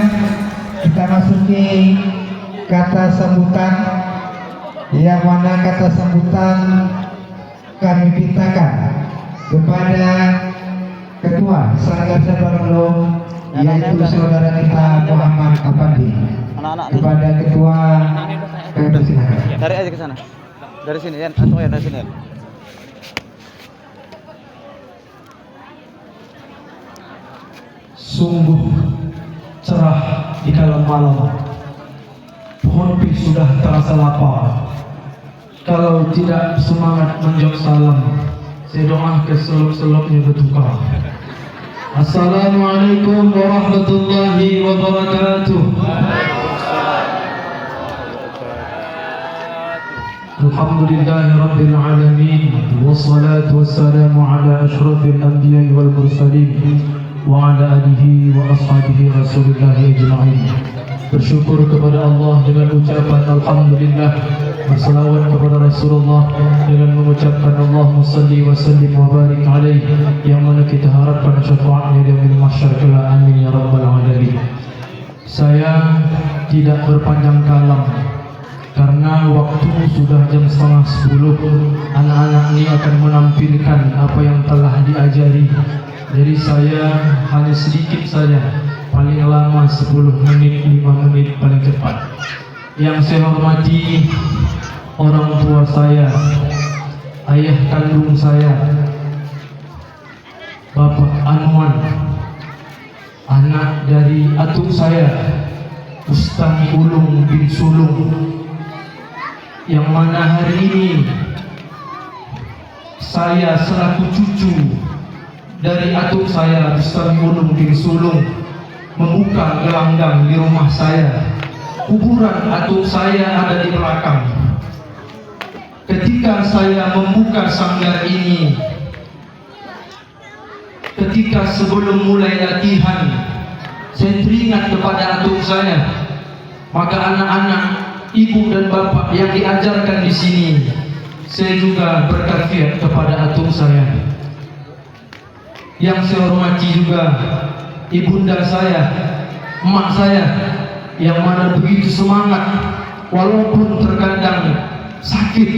kita masuki kata sambutan, yang mana kata sambutan kami mintakan kepada Ketua Sanggar Sabar Melo, yaitu saudara kita Muhammad Apandi. Anak-anak nih. Kepada Ketua, kami silakan. Tarik aja ke sana. Dari sini ya, atau ya dari sini ya. Sungguh cerah di kala malam. Pohon pik sudah terasa lapar. Kalau tidak semangat menjawab salam, saya doa ke selop-selopnya bertukar. Assalamualaikum warahmatullahi wabarakatuh. Alhamdulillahi rabbil alamin, wassalatu wassalamu ala ashrafil anbiya'i wal mursalin wa ala alihi wa ashabihi rasulillahi ajma'in. Bersyukur kepada Allah dengan ucapan alhamdulillah, berselawat kepada Rasulullah dengan mengucapkan Allahumma salli wa sallim wa barik alaihi, yang mana kita harapkan syafaatnya di yaumil mahsyar kelak, amin ya rabbal alamin. Saya tidak berpanjang kalam karena waktu sudah jam 9:30. Anak-anak ini akan menampilkan apa yang telah diajari. Jadi saya hanya sedikit saja, paling lama 10 menit, 5 menit paling cepat. Yang saya hormati orang tua saya, ayah kandung saya, Bapak Anwan, anak dari atuk saya, Ustaz Ulung bin Sulung, yang mana hari ini saya selaku cucu dari atuk saya, Ustaz Ulung bin Sulung, membuka gelanggang di rumah saya. Kuburan atuk saya ada di belakang. Ketika saya membuka sanggar ini, ketika sebelum mulai latihan, saya teringat kepada atuk saya. Maka anak-anak, ibu dan bapak yang diajarkan di sini, saya juga berkafiat kepada atuk saya. Yang saya hormati juga ibunda saya, emak saya, yang mana begitu semangat walaupun terkadang sakit,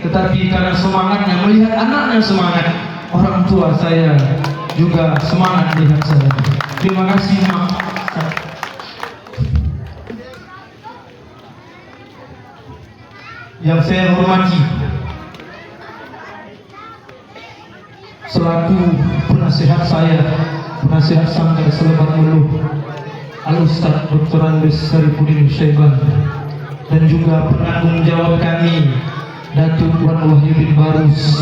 tetapi karena semangatnya melihat anaknya semangat, orang tua saya juga semangat melihat saya. Terima kasih, Mak. Yang saya hormati selaku penasihat saya, penasihat Sanggar Selebat Melo, Al-Ustaz Dr. Andes Saripudin Syaiban, dan juga penanggung jawab kami, Datuk Wan Wahyu bin Barus,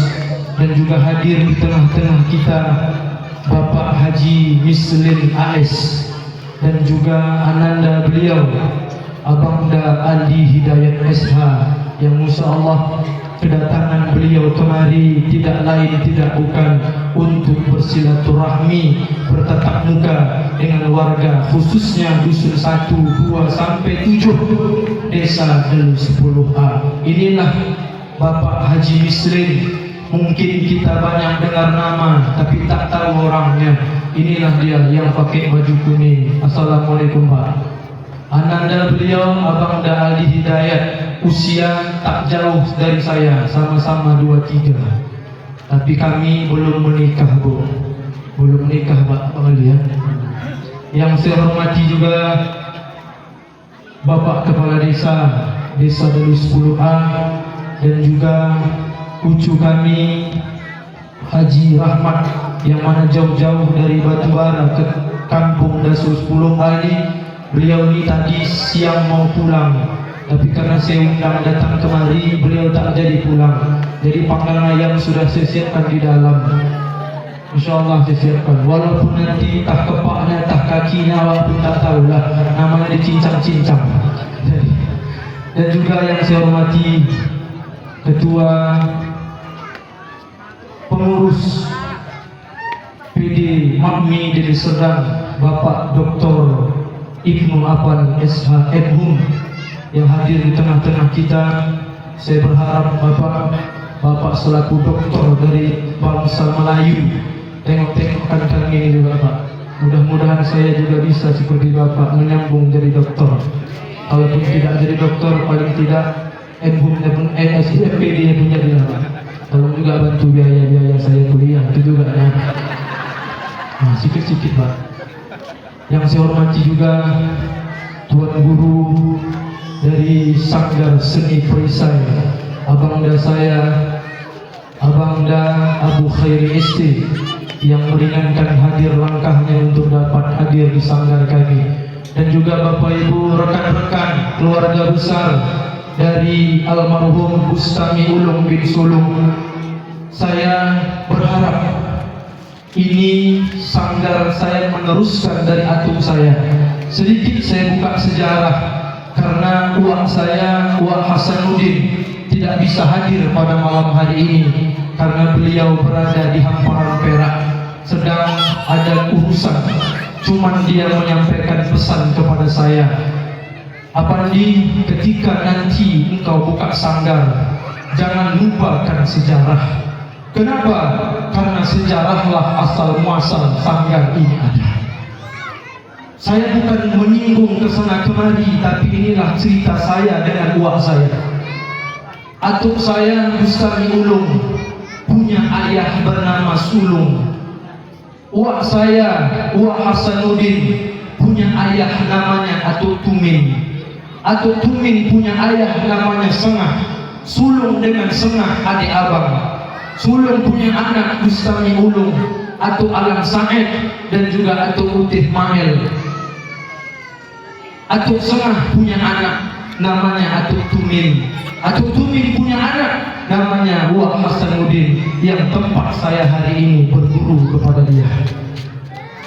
dan juga hadir di tengah-tengah kita Bapak Haji Mislin AS, dan juga ananda beliau Abangda Andi Hidayat SH, yang Masya Allah kedatangan beliau kemari tidak lain tidak bukan untuk bersilaturahmi, bertatap muka dengan warga, khususnya dusun 1, 2 sampai 7 desa Delu 10A. Inilah Bapak Haji Mislin. Mungkin kita banyak dengar nama tapi tak tahu orangnya. Inilah dia yang pakai baju kuning. Assalamualaikum Pak. Ananda beliau Abangda Ali Hidayat, usia tak jauh dari saya, sama-sama 23. Tapi kami belum menikah, Bu. Belum menikah, Pak Ali ya. Yang saya hormati juga Bapak Kepala Desa Delu 10A, dan juga cucu kami Haji Rahmat, yang mana jauh-jauh dari Batubara ke kampung Dasu 10A ini. Beliau ini tadi siang mau pulang, tapi karena saya undang datang kemari, beliau tak jadi pulang. Jadi panggang ayam sudah saya siapkan di dalam. InsyaAllah saya siapkan. Walaupun nanti tak kepaknya, tak kakinya, walaupun tak tahulah, namanya dicincang-cincang. Dan juga yang saya hormati Ketua Pengurus PD MAPMI Deli Serdang, Bapak Dr. Ibnu Apal SH Ebhum, yang hadir di tengah-tengah kita. Saya berharap Bapak selaku doktor dari bangsa Melayu tengok-tengokkan kami ini juga Pak. Mudah-mudahan saya juga bisa seperti Bapak menyambung jadi dokter. Kalaupun tidak jadi dokter, paling tidak MPD punya dia. Tolong juga bantu biaya-biaya saya kuliah, itu juga ya. Nah, sikit-sikit Pak. Yang saya hormati juga Tuan Guru dari Sanggar Seni Perisai, Abangda saya, Abangda Abu Khairi ST, yang meringankan hadir langkahnya untuk dapat hadir di sanggar kami, dan juga Bapak Ibu rekan-rekan keluarga besar dari almarhum Bustami Ulung bin Sulung. Saya berharap ini sanggar saya meneruskan dari atuk saya. Sedikit saya buka sejarah, karena uang saya, uang Hasanuddin, tidak bisa hadir pada malam hari ini karena beliau berada di hamparan Perak, sedang ada urusan. Cuman dia menyampaikan pesan kepada saya, Apandi, ketika nanti engkau buka sanggar, jangan lupakan sejarah. Kenapa? Karena sejarahlah asal muasal sanggar ini ada. Saya bukan menyinggung ke sana kemari, tapi inilah cerita saya dengan uak saya. Atuk saya Bustami Ulung punya ayah bernama Sulung. Uak saya, Uak Hasanuddin, punya ayah namanya Atuk Tumin. Atuk Tumin punya ayah namanya Sengah. Sulung dengan Sengah adik abang. Sulung punya anak Bustami Ulung, Atuk Alang Said, dan juga Atuk Utih Mael. Atuk Sengah punya anak namanya Atuk Tumin. Atuk Tumin punya anak namanya Uak Hasanuddin, yang tempat saya hari ini berguru kepada dia.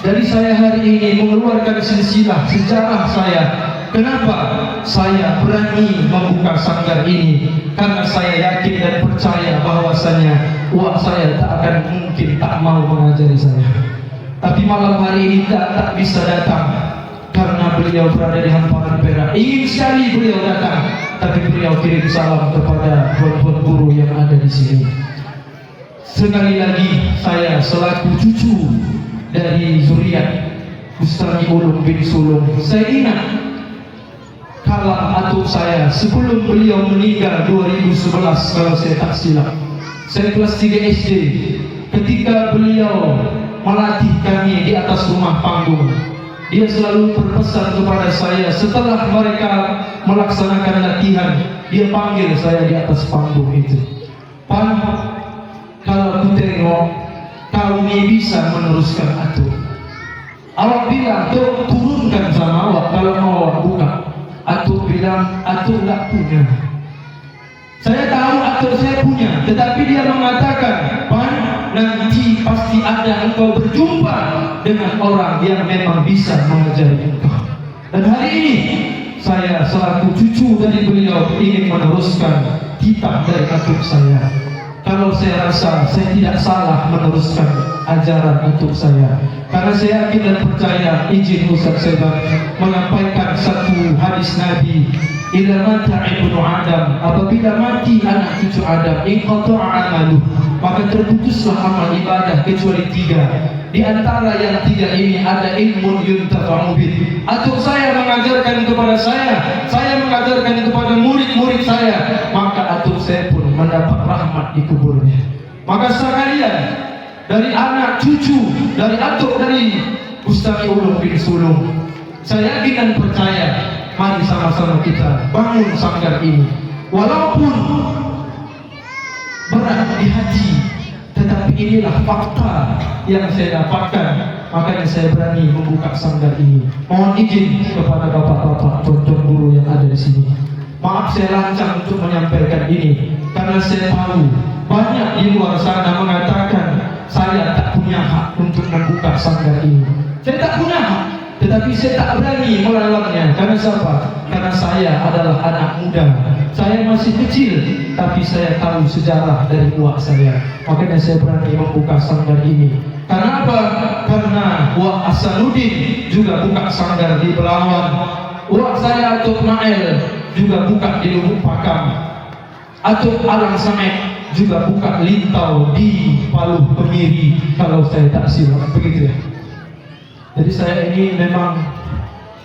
Jadi saya hari ini mengeluarkan silsilah sejarah saya. Kenapa saya berani membuka sanggar ini? Karena saya yakin dan percaya bahwasanya uak saya tak akan mungkin tak mau mengajari saya. Tapi malam hari ini tak bisa datang karena beliau berada di hamparan Perak. Ingin sekali beliau datang, tapi beliau kirim salam kepada tuan-tuan guru yang ada di sini. Sekali lagi, saya selaku cucu dari zuriat Bustami Ulung bin Sulung, saya ingat kalam atuk saya sebelum beliau meninggal 2011, kalau saya tak silap. Saya kelas 3 SD ketika beliau melatih kami di atas rumah panggung. Dia selalu berpesan kepada saya setelah mereka melaksanakan latihan, dia panggil saya di atas panggung itu. Pan, kalau aku tengok kau ini bisa meneruskan atuk. Awak bilang, tuh turunkan sama awak kalau mau awak buka. Atuk bilang, atuk tak punya. Saya tahu atuk saya punya, tetapi dia mengatakan, Pan, nanti pasti ada engkau berjumpa dengan orang yang memang bisa mengajari engkau. Dan hari ini saya selaku cucu dari beliau ingin meneruskan kitab dari atuk saya. Kalau saya rasa saya tidak salah meneruskan ajaran atuk saya, karena saya yakin dan percaya, izin Ustaz Sebat menyampaikan satu hadis Nabi, "Idza mata ibnu Adam," apabila mati anak cucu Adam, inqata'a amaluh, maka terputuslah amal ibadah kecuali 3. Di antara yang 3 ini ada ilmun yuntafa'u bih. Atuk saya mengajarkan kepada saya mengajarkan kepada murid-murid saya, maka atuk saya pun mendapat rahmat di kuburnya. Maka sekalian, dari anak cucu, dari atuk dari Bustami Ulung bin Sulung, saya yakin dan percaya, mari sama-sama kita bangun sanggar ini. Walaupun berat di hati, tetapi inilah fakta yang saya dapatkan, makanya saya berani membuka sanggar ini. Mohon izin kepada bapak-bapak, tuan-tuan guru yang ada di sini. Maaf saya lancang untuk menyampaikan ini, karena saya tahu banyak di luar sana mengatakan saya tak punya hak untuk membuka sanggar ini. Saya tak punya hak, tetapi saya tak berani melalangnya. Karena siapa? Karena saya adalah anak muda. Saya masih kecil, tapi saya tahu sejarah dari uak saya. Makanya saya berani membuka sanggar ini. Karena apa? Karena uak Hasanuddin juga buka sanggar di Belawan. Uak saya Atuk Mael juga buka di Lubuk Pakam. Atuk Alang Said juga buka lintau di Paluh Pemiri, kalau saya tak silap, begitu ya. Jadi saya ini memang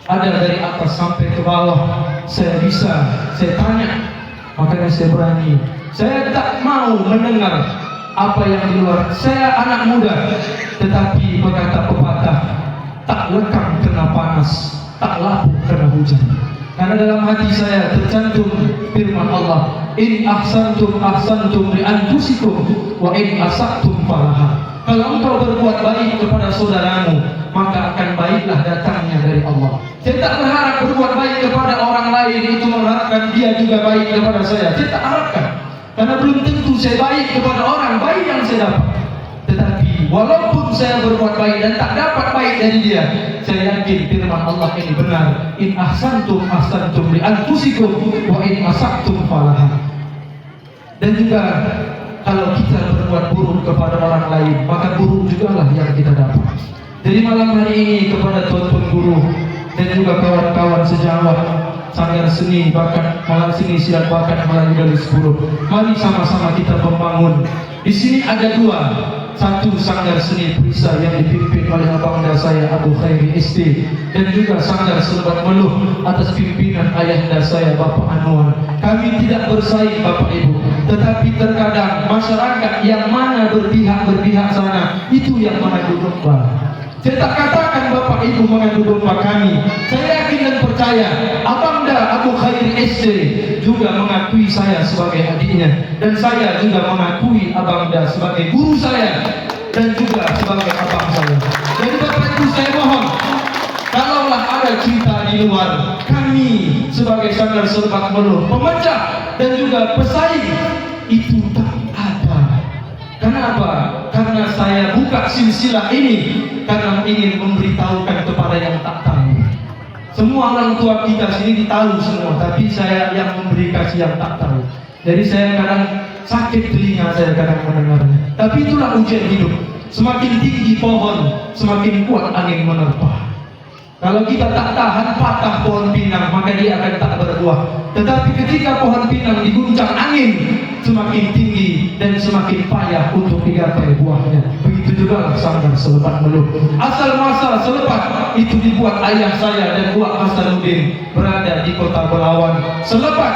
ada dari atas sampai ke bawah. Saya tanya, makanya saya berani. Saya tak mau mendengar apa yang di luar. Saya anak muda, tetapi berkata pepatah, tak lekang kena panas, tak lapuk kena hujan. Karena dalam hati saya tercantum firman Allah, in ahsantum ahsantum li anfusikum wa in asa'tum falaha. Kalau engkau berbuat baik kepada saudaramu, maka akan baiklah datangnya dari Allah. Saya tak berharap berbuat baik kepada orang lain itu mengharapkan dia juga baik kepada saya. Saya tak harapkan, karena belum tentu saya baik kepada orang baik yang saya dapat. Tetapi walaupun saya berbuat baik dan tak dapat baik dari dia, saya yakin firman Allah ini benar. In ahsantum ahsantum li anfusikum wa in asa'tum falaha. Dan juga kalau kita berbuat buruk kepada orang lain, maka buruk jugalah yang kita dapat. Jadi malam hari ini kepada tuan-tuan guru dan juga kawan-kawan sejawat Sanggar Seni Bakat Malang Sini Silat Bakat Malang Galis 10, mari sama-sama kita membangun. Di sini ada dua, satu Sanggar Seni Perisa yang dipimpin oleh abangda saya Abu Khairi SD, dan juga Sanggar Selebat Meluh atas pimpinan ayahanda saya Bapak Anwar. Kami tidak bersaing Bapak Ibu, tetapi terkadang masyarakat yang mana berpihak sana itu yang mengadu domba. Saya tak katakan Bapak Ibu mengadu domba kami. Saya yakin dan percaya abangda Abu Khairi SD juga mengakui saya sebagai adiknya, dan saya juga mengakui abangda sebagai guru saya dan juga sebagai abang saya. Jadi Bapak Ibu, saya mohon, kalaulah ada cerita di luar, kami sebagai Sanggar Selebat Meluh, pemecah dan juga pesaing, itu tak ada. Kenapa? Karena saya buka silsilah ini karena ingin memberitahukan kepada yang tak tahu. Semua orang tua kita sini tahu semua, tapi saya yang memberi kasih yang tak tahu. Jadi saya kadang sakit telinga saya kadang mendengarnya. Tapi itulah ujian hidup. Semakin tinggi pohon, semakin kuat angin menerpa. Kalau kita tak tahan patah pohon pinang, maka dia akan tak berbuah. Tetapi ketika pohon pinang diguncang angin, semakin tinggi dan semakin payah untuk digapai buahnya. Begitu juga Sanggar Selebat Meluh. Asal muasal Selebat itu dibuat ayah saya dan Buat Hasanuddin berada di kota Belawan. Selebat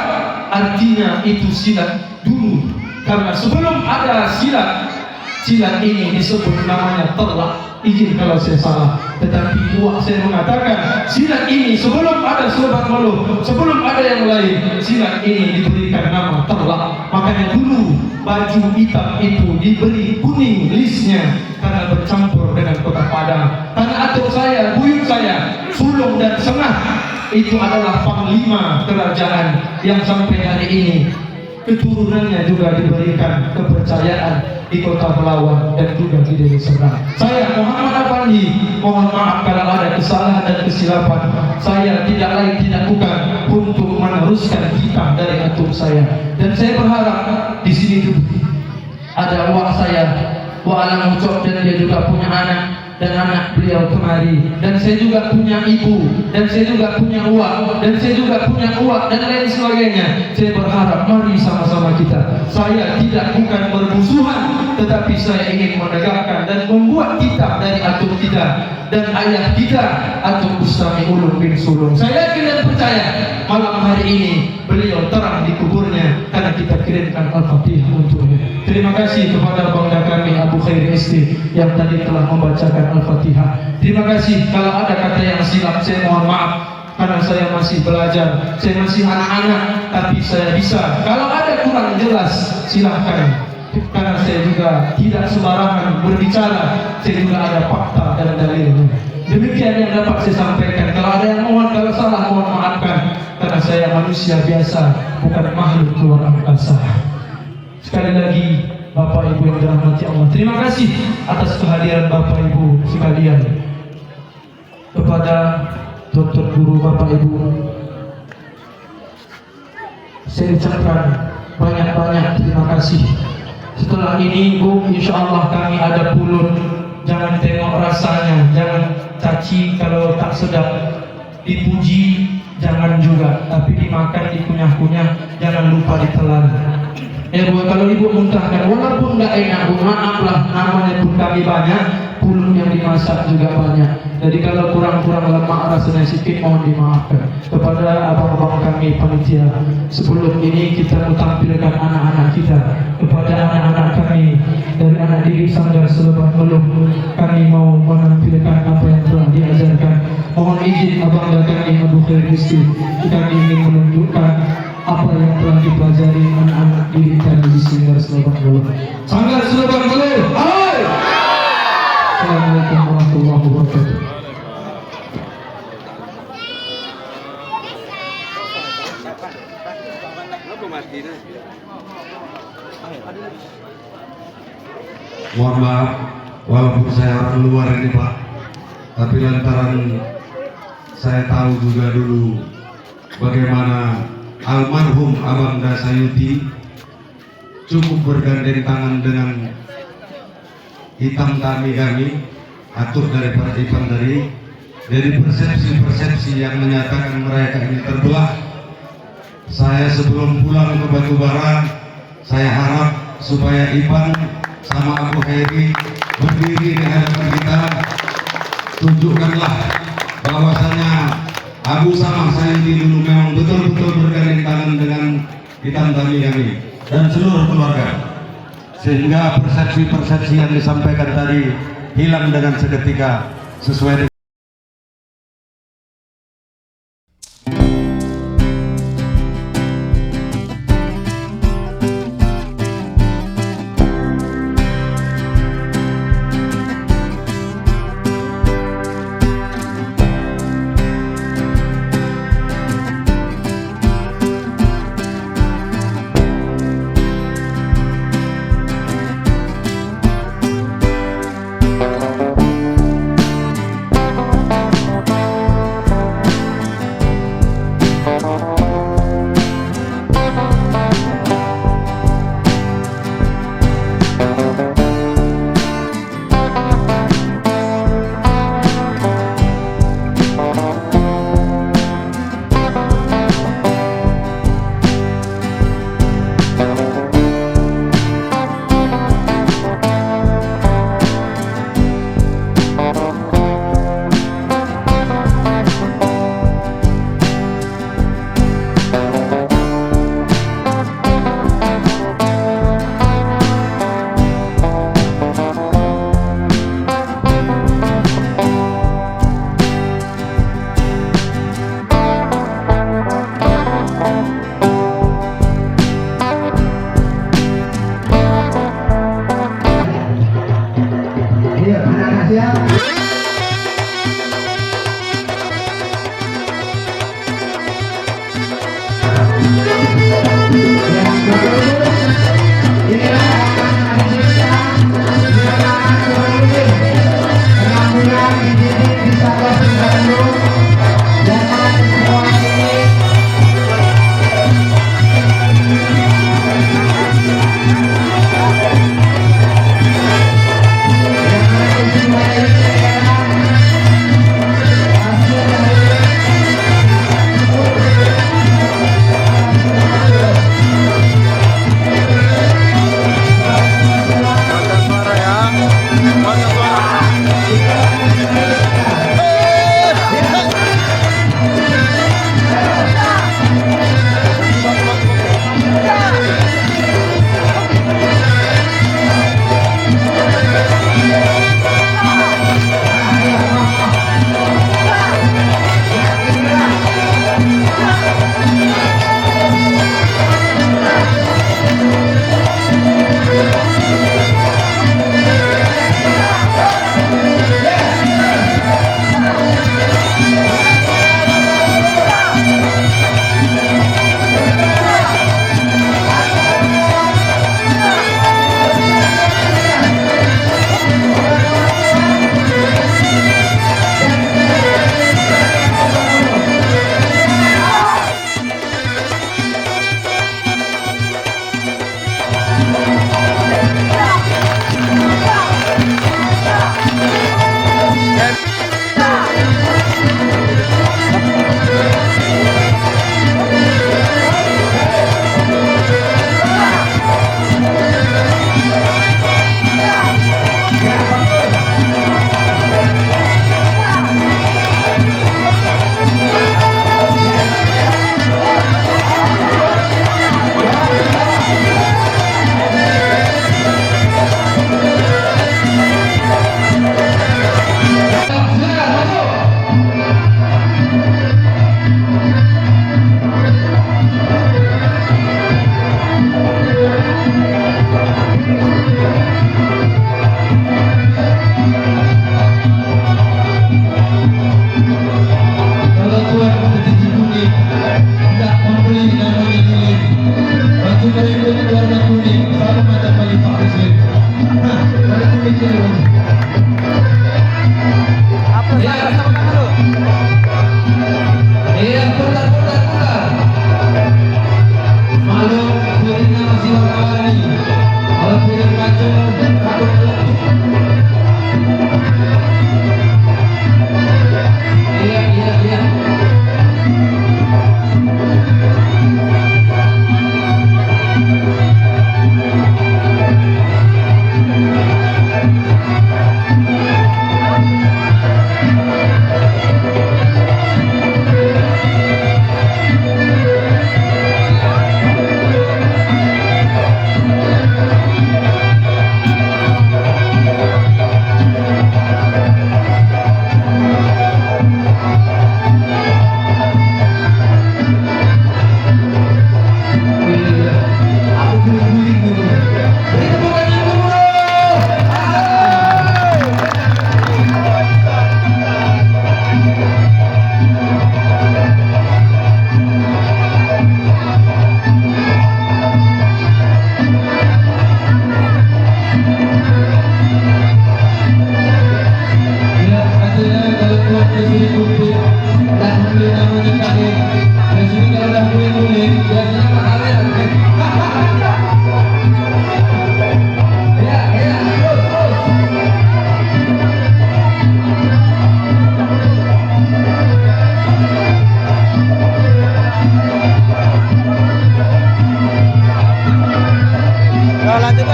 artinya itu silat dulu, karena sebelum ada silat ini disebut namanya terlak. Izin kalau saya salah, tetapi buat saya mengatakan silat ini sebelum ada Selebat Meluh, sebelum ada yang lain, silat ini diberikan nama terlak. Makanya dulu baju hitam itu diberi kuning listnya karena bercampur dengan kota Padang. Tanah atuk saya, buyut saya, sulung dan sengah itu adalah panglima kerajaan yang sampai hari ini keturunannya juga diberikan kepercayaan di kota Belawan dan juga di Deli Serdang. Saya Muhammad Afandi, mohon maaf kalau ada kesalahan dan kesilapan. Saya tidak lain tidak bukan untuk meneruskan kitab dari atuk saya. Dan saya berharap di sini juga ada wak saya, Wak Alang Ucok, dan dia juga punya anak, dan anak beliau kemari, dan saya juga punya ibu, dan saya juga punya uak, dan saya juga punya uak, dan lain sebagainya. Saya berharap mari sama-sama kita. Saya tidak bukan bermusuhan, tetapi saya ingin menegakkan dan membuat kitab dari atuk kita dan ayah kita, Atuk Bustami Ulum bin Sulung. Saya yakin dan percaya malam hari ini beliau terang di kuburnya karena kita kirimkan Al-Fatihah untuknya. Terima kasih kepada bangga kami Abu Khairi SD yang tadi telah membacakan Al-Fatihah. Terima kasih kalau ada kata yang silap, saya mohon maaf karena saya masih belajar, saya masih anak-anak, tapi saya bisa. Kalau ada kurang jelas silahkan, karena saya juga tidak sembarangan berbicara, saya juga ada fakta dan dalilnya. Demikian yang dapat saya sampaikan. Kalau ada yang mohon, kalau salah mohon maafkan, karena saya manusia biasa, bukan makhluk luar angkasa. Sekali lagi Bapak Ibu yang dirahmati Allah, terima kasih atas kehadiran Bapak Ibu sekalian. Kepada tuan-tuan guru, Bapak Ibu, saya ucapkan banyak-banyak terima kasih. Setelah ini Bu, insya Allah kami ada pulut. Jangan tengok rasanya, jangan caci kalau tak sedap. Dipuji jangan juga, tapi dimakan, dikunyah-kunyah, jangan lupa ditelan. Bu, kalau Ibu muntahkan, walaupun nggak enak Bu, maaflah, namanya pun kami banyak, pulut yang dimasak juga banyak. Jadi kalau kurang-kurang lemak rasanya sedikit mohon dimaafkan. Kepada abang-abang kami panitia, sebelum ini kita tampilkan anak-anak kita. Kepada anak-anak kami dari anak didik Sanggar Selebar Melung, kami mau menampilkan apa yang telah diajarkan. Mohon izin abang dan kami Abu Khair Rizki, kami ingin menunjukkan apa yang telah dipelajari anak-anak didik kami di Sanggar Selebar Melung. Sanggar Selebar Melung, hai! Assalamualaikum warahmatullahi wabarakatuh. Mohon maaf, walaupun saya orang luar ini Pak, tapi lantaran saya tahu juga dulu bagaimana almarhum Abang Dasayuti cukup bergandeng tangan dengan hitam kami atur daripada Ipan dari, jadi persepsi-persepsi yang menyatakan mereka ini terbelah. Saya sebelum pulang ke Batubara, saya harap supaya Ipan sama Abu Khairi berdiri di hadapan kita, tunjukkanlah bahwasanya Abu sama Sayuti dulu memang betul-betul bergandeng tangan dengan hitam kami dan seluruh keluarga, sehingga persepsi-persepsi yang disampaikan tadi hilang dengan seketika sesuai dengan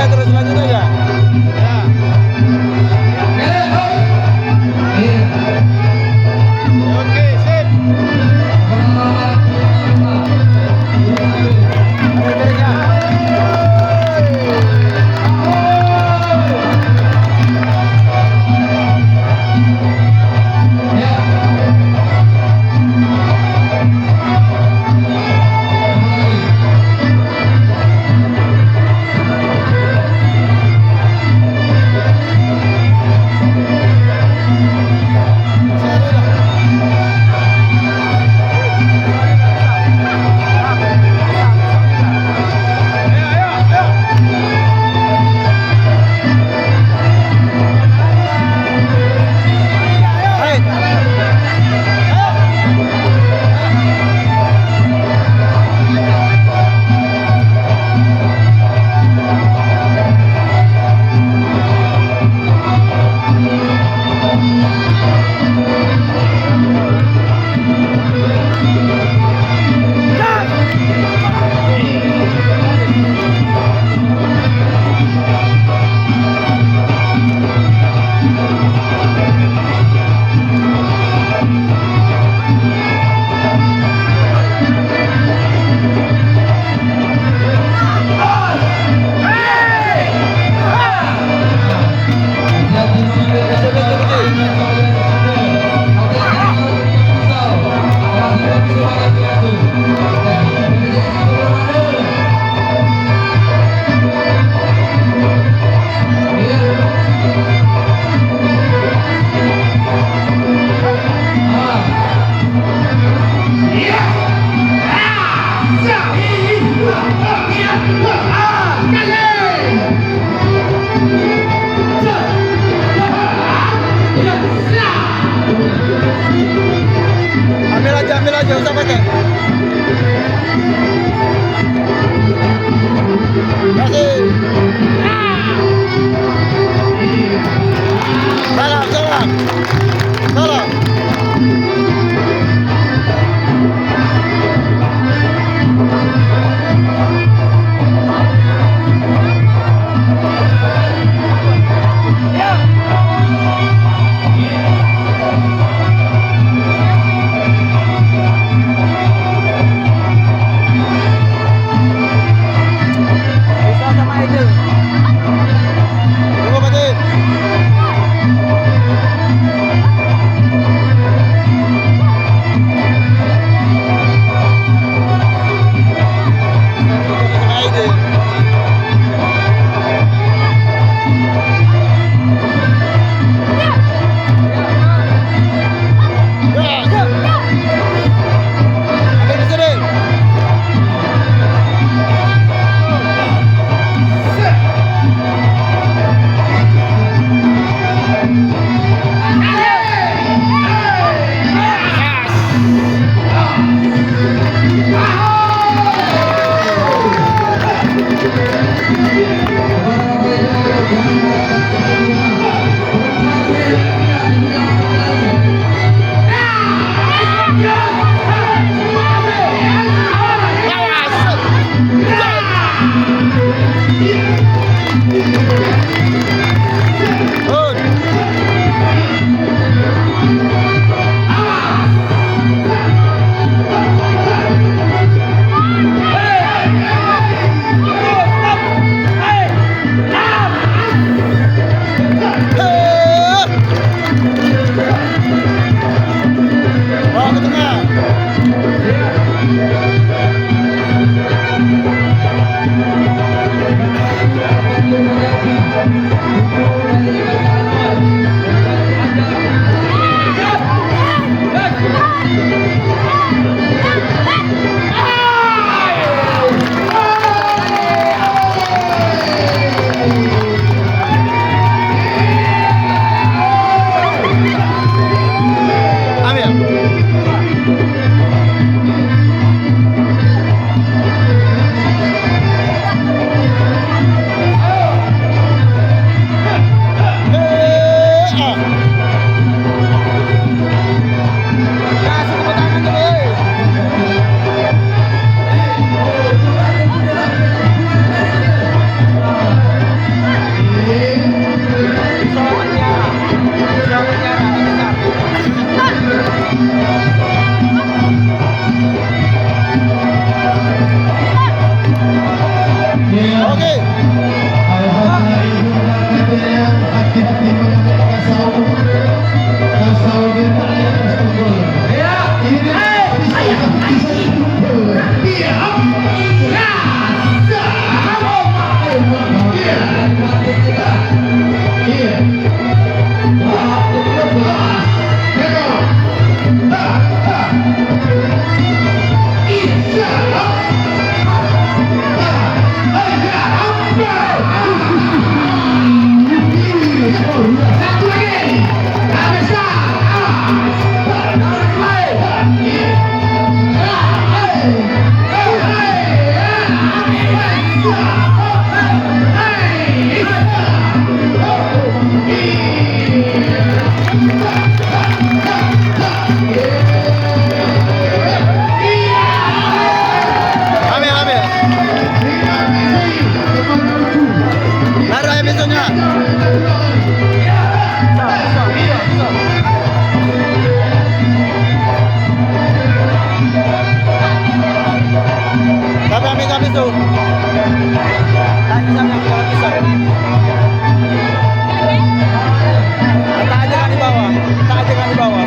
Oke, terus lanjut aja. Ya. Oke, sip. Ayo, garisnya. Ambil aja, usah pakai. Kasih. Salam, salam. Salam. Bisa sama Aidil. Tunggu, Pak. Ambil, ambil. Taruh ya besoknya. Sampai ambil sampai tu. Sampai ambil pisau. Letak aja kan di bawah. Letak aja kan di bawah.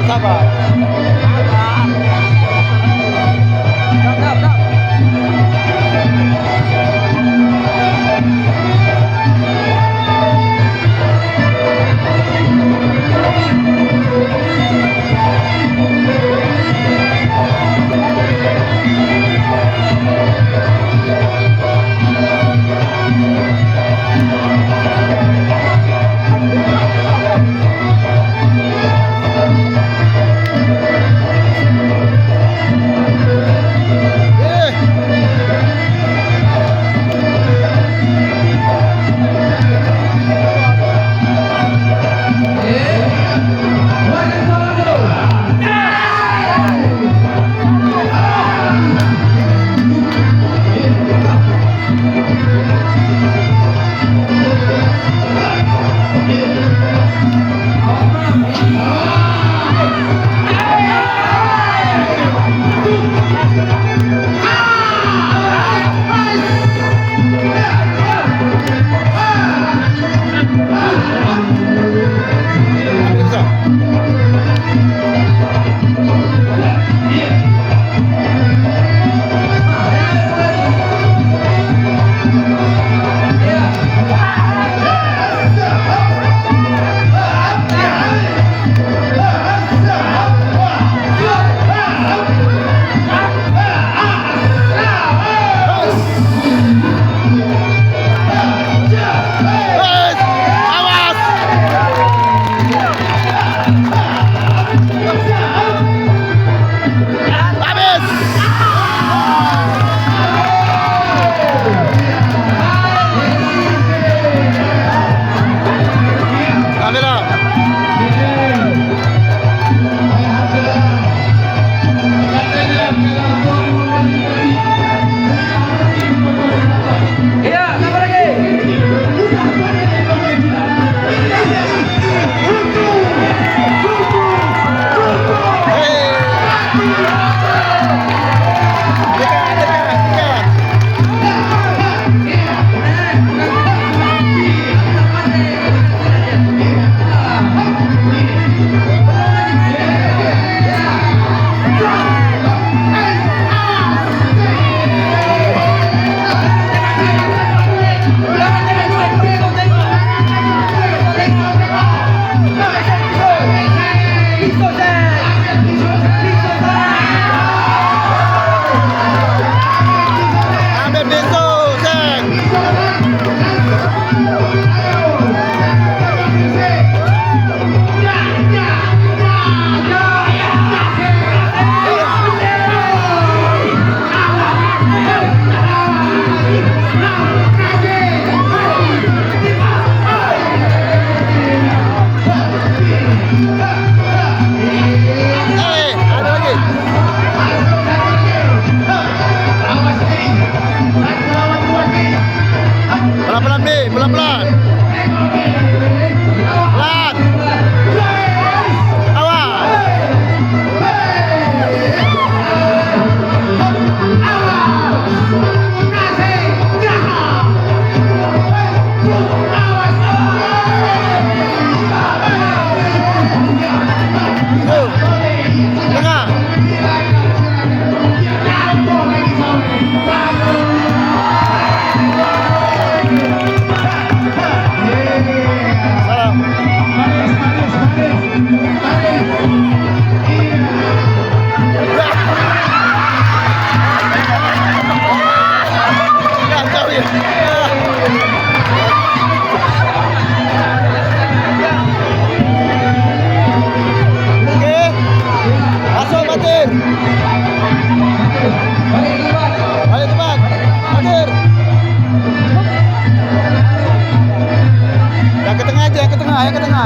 Sabar.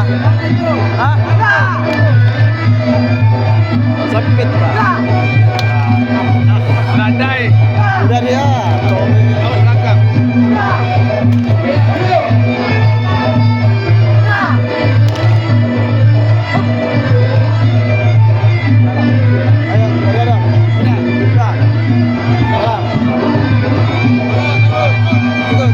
Hah? Sempit pak. Landai. Udah dia. Awas belakang. Ayo, udah. Udah. Salam. Ikut.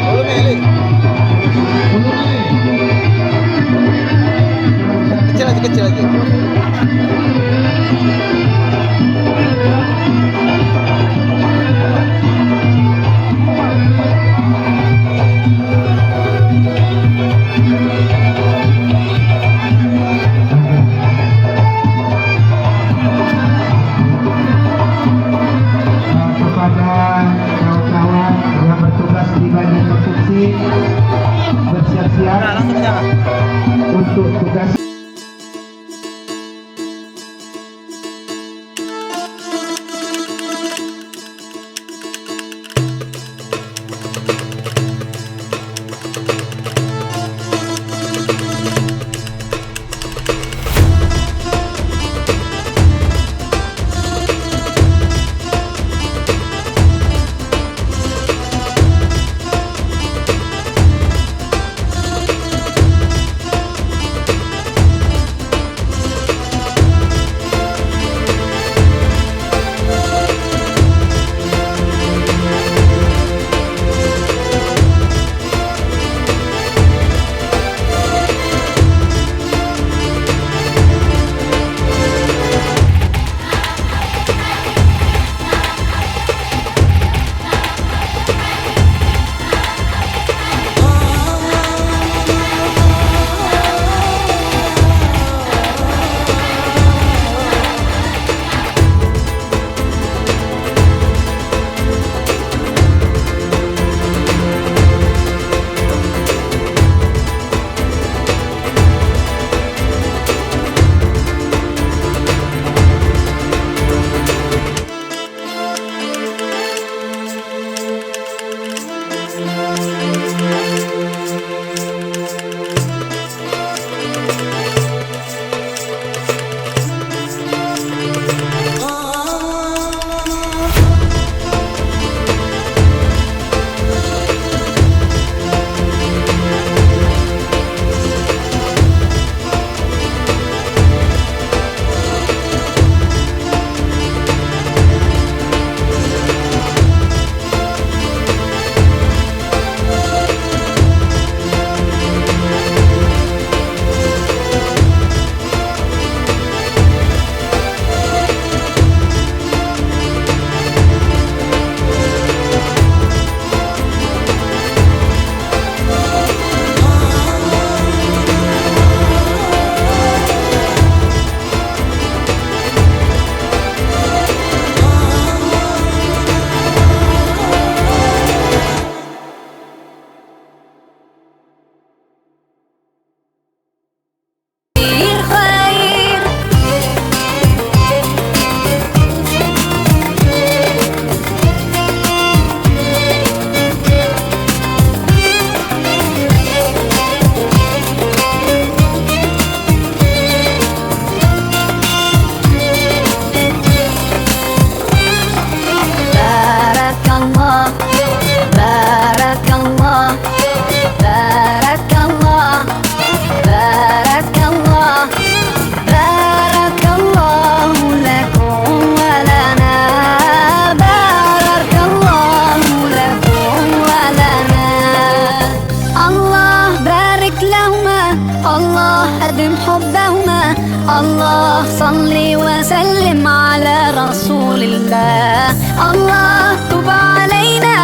Belum Eli. Kecil aja. Kepada kawan-kawan yang bertugas di bagian konstruksi bersiap-siap Nah, langsung ke sana. untuk tugas. صل وسلم على رسول الله الله تب علينا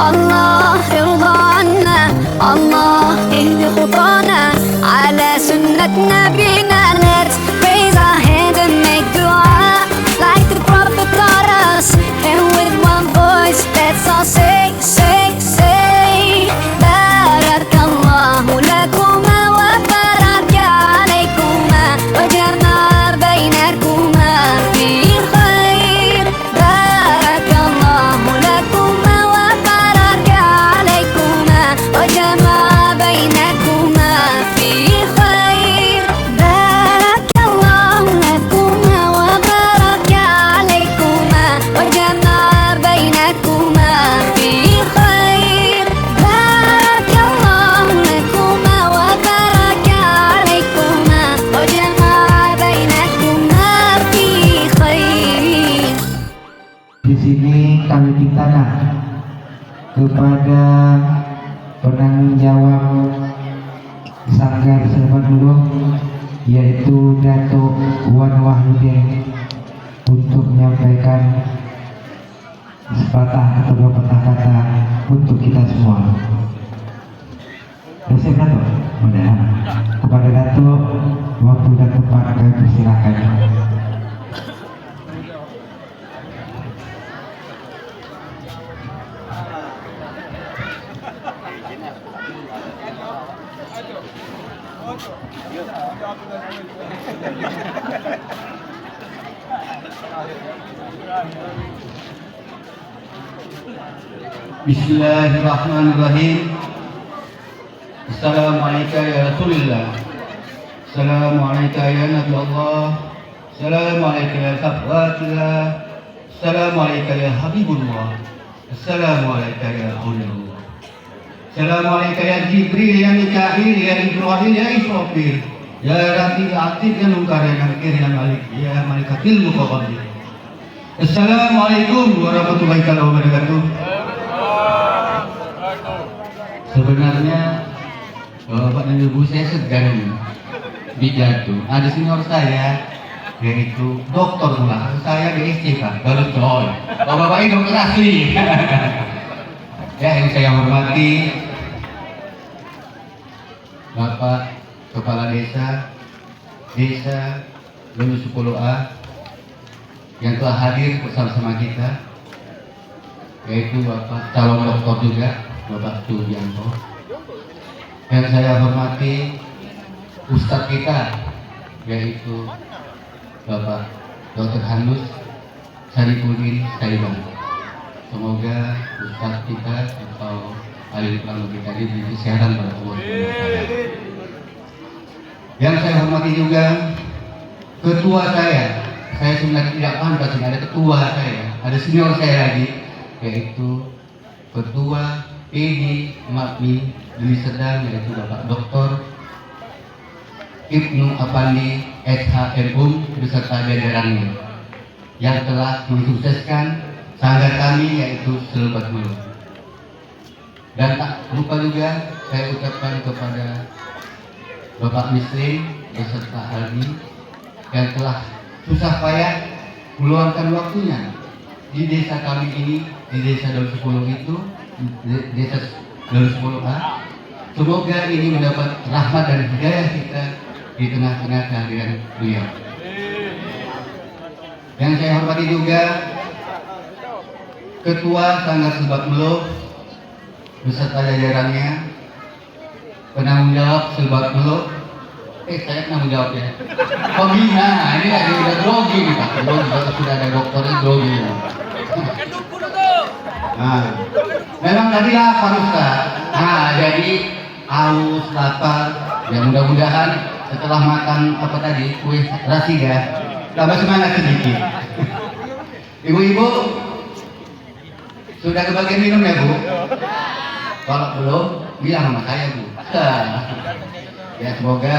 الله ارضى عنا الله اهد خطانا على سنة نبينا Let's raise our hands and make dua like the prophet taught us, and with one voice let's all say, say, say Barakallahu lakuma wa baraka alaykuma wa jama'a bainakuma fi khair Barakallahu lakuma wa baraka alaykuma wa jama'a bainakuma fi khair Barakallahu lakuma wa baraka alaykuma wa jama'a bainakuma fi khair Barakallahu lakuma wa baraka alaykuma wa jama'a bainakuma fi khair. Di sini kami minta kepada penanggung jawab Sanggar Selebat Mulung, yaitu Datuk Wan Wahyudin, untuk menyampaikan sepatah atau dua patah kata untuk kita semua. Siap Datuk? Mudah. Kepada Datuk, waktu dan tempat kami persilakan. Bismillahirrahmanirrahim. Assalamualaikum ya Rasulullah. Assalamualaikum ya Nabi Allah. Assalamualaikum ya Sahabatullah. Assalamualaikum ya Habibullah. Assalamualaikum ya Rasulullah. Assalamualaikum ya Jibril, ya Mikail, ya Ibrahim, ya Israfil, ya Rafiq, ya Atif, ya Munkar, ya Nakir, ya Malik, ya Malikatil Muqabbal. Assalamualaikum warahmatullahi wabarakatuh. Sebenarnya Bapak dan Ibu, saya segan pidato. Ada senior saya, yaitu dokter lah. Saya DSC Pak, baru coy. Bapak ini dokter asli. Ya, yang saya hormati Bapak Kepala Desa Lulu 10A yang telah hadir bersama-sama kita, yaitu Bapak calon dokter juga, Bapak Sugianto. Yang saya hormati Ustadz kita, yaitu Bapak Dr. Hanus Saripudin Saiban. Semoga Ustadz kita atau alim ulama kita diberi kesehatan pada Allah SWT. Yang saya hormati juga ketua saya sebenarnya tidak pantas ini ada ketua saya, ada senior saya lagi, yaitu ketua PD MAPMI Deli Serdang, yaitu Bapak Dr. Ibnu Apandi SHMUM beserta jajarannya yang telah mensukseskan sanggar kami, yaitu Selebat Mulung. Dan tak lupa juga saya ucapkan kepada Bapak Muslim beserta Aldi yang telah susah payah meluangkan waktunya di desa kami ini, di desa Daun 10 itu, desa Daun 10A. Semoga ini mendapat rahmat dan hidayah kita di tengah-tengah kehadiran beliau. Yang saya hormati juga Ketua Sanggar Selebat Mulung beserta jajarannya, penanggung jawab Selebat Mulung. Saya penanggung jawab ya. Pembina, ini lagi udah grogi nih Pak. Sudah ada dokternya grogi. Nah, memang tadi lapar Ustaz. Nah, jadi haus, lapar. Ya mudah-mudahan setelah makan apa tadi, kue rasida, tambah semangat sedikit. Ibu-ibu sudah kebagian minum ya Bu? Kalau belum, bilang sama saya Bu. Ya semoga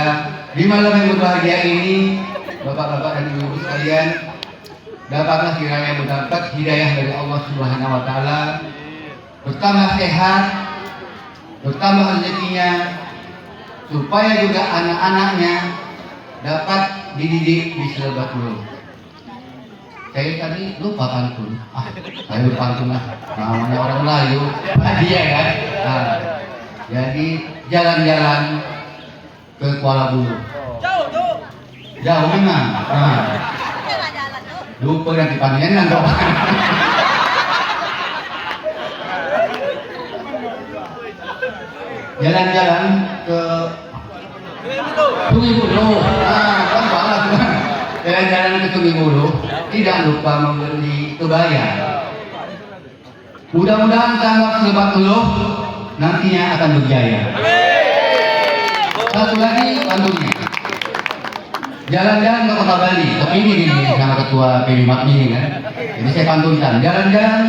di malam yang berbahagia ini, Bapak-bapak dan Ibu sekalian, dapatlah kiranya mendapat hidayah dari Allah Subhanahu wa taala, bertambah sehat, bertambah rezekinya, supaya juga anak-anaknya dapat dididik di Selebak Bulung. Saya tadi lupa pantun. Saya lupa pantun lah. Namanya orang Melayu, dia kan. Nah, jadi jalan-jalan ke Kuala Bulu. Jauh memang. Nah, lupa nanti panjenengan dong. Jalan-jalan ke Sungai Bulu. Nah, kan salah tuh. Jalan-jalan ke Sungai Bulu, tidak lupa membeli kebaya. Mudah-mudahan tanggap Selebak Bulung nantinya akan berjaya. Satu lagi pantunnya. Jalan-jalan ke Kota Bali, kepingin ini sama ketua PB Makmi ini kan. Jadi saya pantunkan, jalan-jalan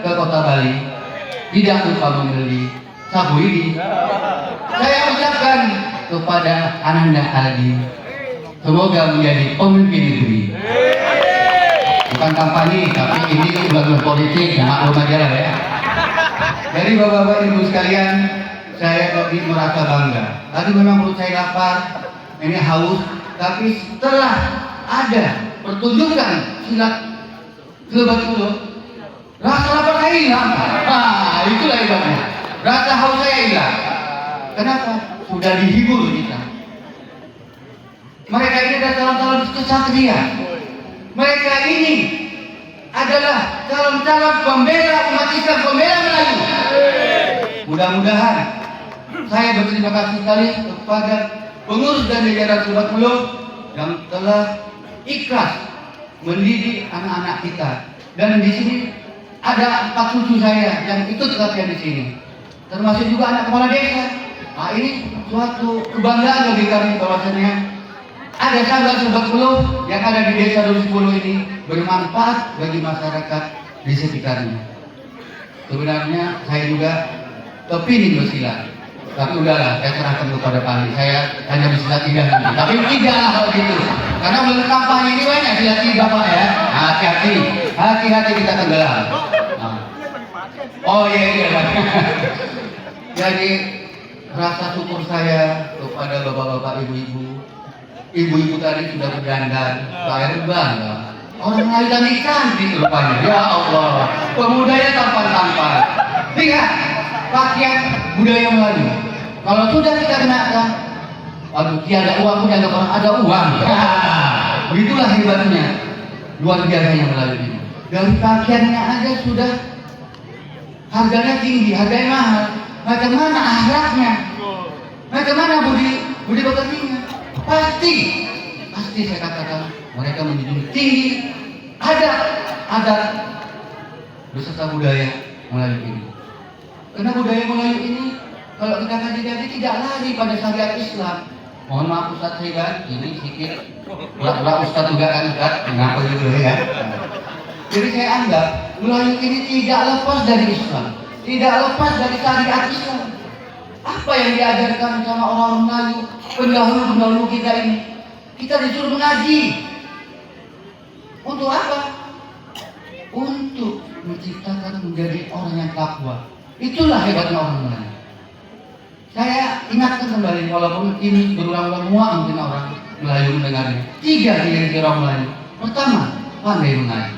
ke Kota Bali, tidak lupa membeli sabu ini. Saya ucapkan kepada Ananda Aldi, semoga menjadi pemimpin negeri. Bukan kampanye, tapi ini bukan politik, maklum aja lah ya. Jadi bapak-bapak ibu sekalian, saya lebih merasa bangga. Tadi memang perut saya lapar, ini haus, tapi setelah ada pertunjukan silat Selebak Bulung, rasa lapar saya hilang. Nah, itulah hebatnya. Rasa haus saya hilang. Kenapa? Sudah dihibur kita. Mereka ini adalah calon-calon kesatria. Mereka ini adalah calon-calon pembela umat Islam, pembela Melayu. Mudah-mudahan saya berterima kasih sekali kepada pengurus dan jajaran Selebak Bulung yang telah ikhlas mendidik anak-anak kita. Dan di sini ada 4 cucu saya yang ikut latihan di sini, termasuk juga anak kepala desa. Nah, ini suatu kebanggaan bagi kami bahwasanya ada sanggar Selebak Bulung yang ada di desa Dulu 10 ini bermanfaat bagi masyarakat di sekitarnya. Sebenarnya saya juga kepingin bersilat, tapi udahlah, saya serahkan kepada Pak Ali. Saya hanya bersilat 3 nanti, tapi tidaklah hal gitu, karena belum kampanye ini banyak silat 3 Pak ya. Hati-hati, hati-hati kita tenggelam. Nah. Oh iya. Jadi rasa syukur saya kepada bapak-bapak, ibu-ibu tadi sudah berdandan, saya bangga. Orang Melayu tadi cantik rupanya, ya Allah. Pemudanya tampan-tampan. Lihat pakaian budaya Melayu. Kalau sudah kita kenakan, aduh, tiada uang pun ada orang ada uang. Begitulah hebatnya, luar biasanya Melayu ini. Dari pakaiannya aja sudah harganya tinggi, harganya mahal. Bagaimana akhlaknya? Bagaimana budi pekertinya? Pasti saya katakan mereka menjunjung tinggi adat beserta budaya Melayu ini. Karena budaya Melayu ini kalau kita kaji tidak lari pada syariat Islam. Mohon maaf Ustaz saya ini sedikit Ustaz juga kan Ustaz, kenapa gitu ya? Jadi saya anggap Melayu ini tidak lepas dari Islam, tidak lepas dari syariat Islam. Apa yang diajarkan sama orang Melayu, pendahulu kita ini? Kita disuruh mengaji. Untuk apa? Untuk menciptakan menjadi orang yang takwa. Itulah hebatnya orang Melayu. Saya ingatkan kembali, walaupun ini berulang-ulang muak mungkin orang Melayu mendengarnya. 3 ciri orang Melayu. Pertama, pandai mengaji.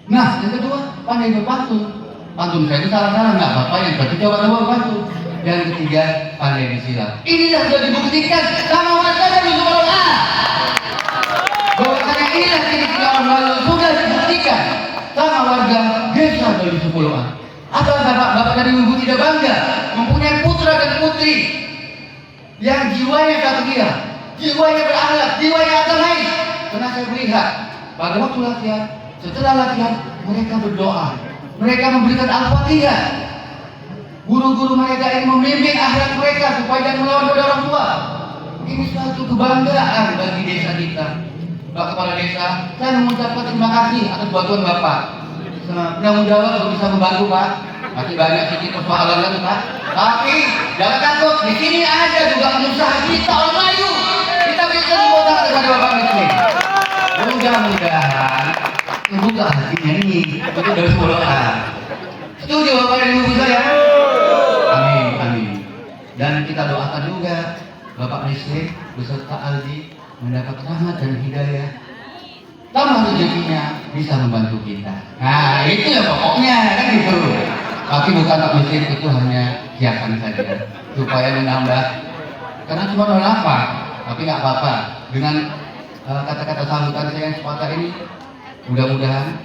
Nah, yang kedua, pandai berpantun. Pantun saya itu salah-salah, nggak apa-apa. Yang ketiga, coba berpantun. Yang ketiga, pandai bersilat. Inilah sudah dibuktikan sama warga dari Sumbawa. Bahwasanya inilah ciri-ciri orang Melayu sudah dibuktikan sama warga desa dari Sumbawa. Apa bapak dan ibu tidak bangga mempunyai putra dan putri yang jiwanya satria, jiwanya berakhlak, jiwanya agamais? Karena saya melihat pada waktu latihan, setelah latihan mereka berdoa, mereka memberikan Al-Fatihah. Guru-guru mereka ini membimbing akhlak mereka supaya jangan melawan pada orang tua. Ini suatu kebanggaan bagi desa kita. Pak Kepala Desa, saya mengucapkan terima kasih atas bantuan Bapak. Mudah-mudahan kalau bisa membantu Pak. Masih banyak sedikit persoalan lagi Pak. Tapi jangan takut, di sini ada juga usaha kita orang Melayu. Kita bisa memotong kepada Bapak miskin. Mudah-mudahan membuka hatinya ini untuk dari sekolah. Setuju Bapak dan Ibu saya? Amin. Dan kita doakan juga Bapak Miskin beserta Aldi mendapat rahmat dan hidayah, tambah rezekinya bisa membantu kita. Nah itu ya pokoknya kan gitu. Tapi bukan tak miskin itu hanya hiasan saja supaya menambah, karena cuma 08, tapi nggak apa-apa. Dengan kata-kata sambutan saya yang sepatah ini, mudah-mudahan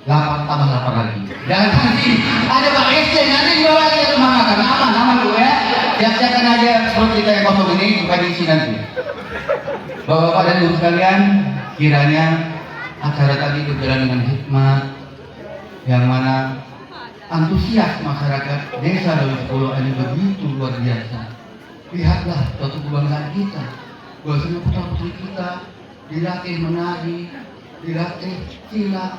8 tambah 8 lagi. Jangan nanti ada Pak SD nanti dibawa lagi ke rumah makan, aman dulu ya. Siapkan aja perut kita yang kosong ini supaya diisi nanti. Bapak-bapak dan ibu sekalian, kiranya acara tadi berjalan dengan hikmat, yang mana antusias masyarakat desa Daun 10 ini begitu luar biasa. Lihatlah suatu kebanggaan kita, bahwasanya putra-putri kita dilatih menari, dilatih silat.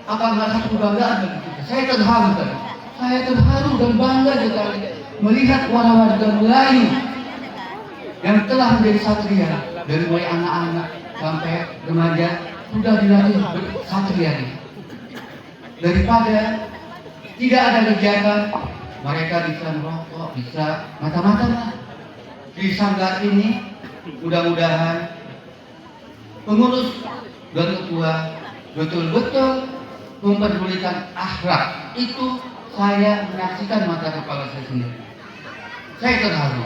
Apa nggak satu kebanggaan bagi kita? Saya terharu dan bangga sekali melihat warga Melayu yang telah menjadi satria, dari mulai anak-anak sampai remaja sudah dilatih satria ini. Daripada tidak ada kegiatan, mereka bisa merokok, bisa macam-macam lah. Di sanggar ini mudah-mudahan pengurus dan ketua betul-betul memperdulikan akhlak. Itu saya menyaksikan mata kepala saya sendiri. Saya terharu.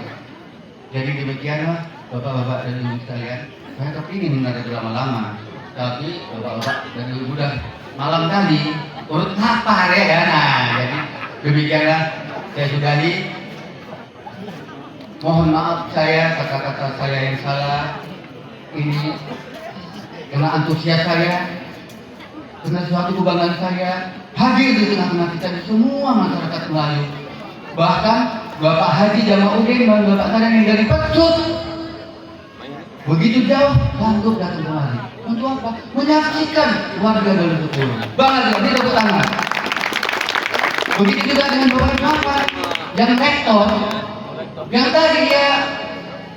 Jadi demikianlah bapak-bapak dan ibu sekalian. Saya kepingin menara lama-lama, tapi bapak-bapak dan ibu udah malam tadi urut lapar ya. Nah, jadi demikianlah saya sudahi. Mohon maaf saya kata-kata saya yang salah ini karena antusias saya, karena suatu kebanggaan saya hadir di tengah-tengah kita di semua masyarakat Melayu. Bahkan Bapak Haji Jamauddin dan Bapak Kadang yang dari Pecut begitu jauh sanggup datang kemari. Untuk apa? Menyaksikan warga Daun 10. Bangga dia tepuk tangan. Begitu juga dengan Bapak Bapak yang rektor, yang tadi dia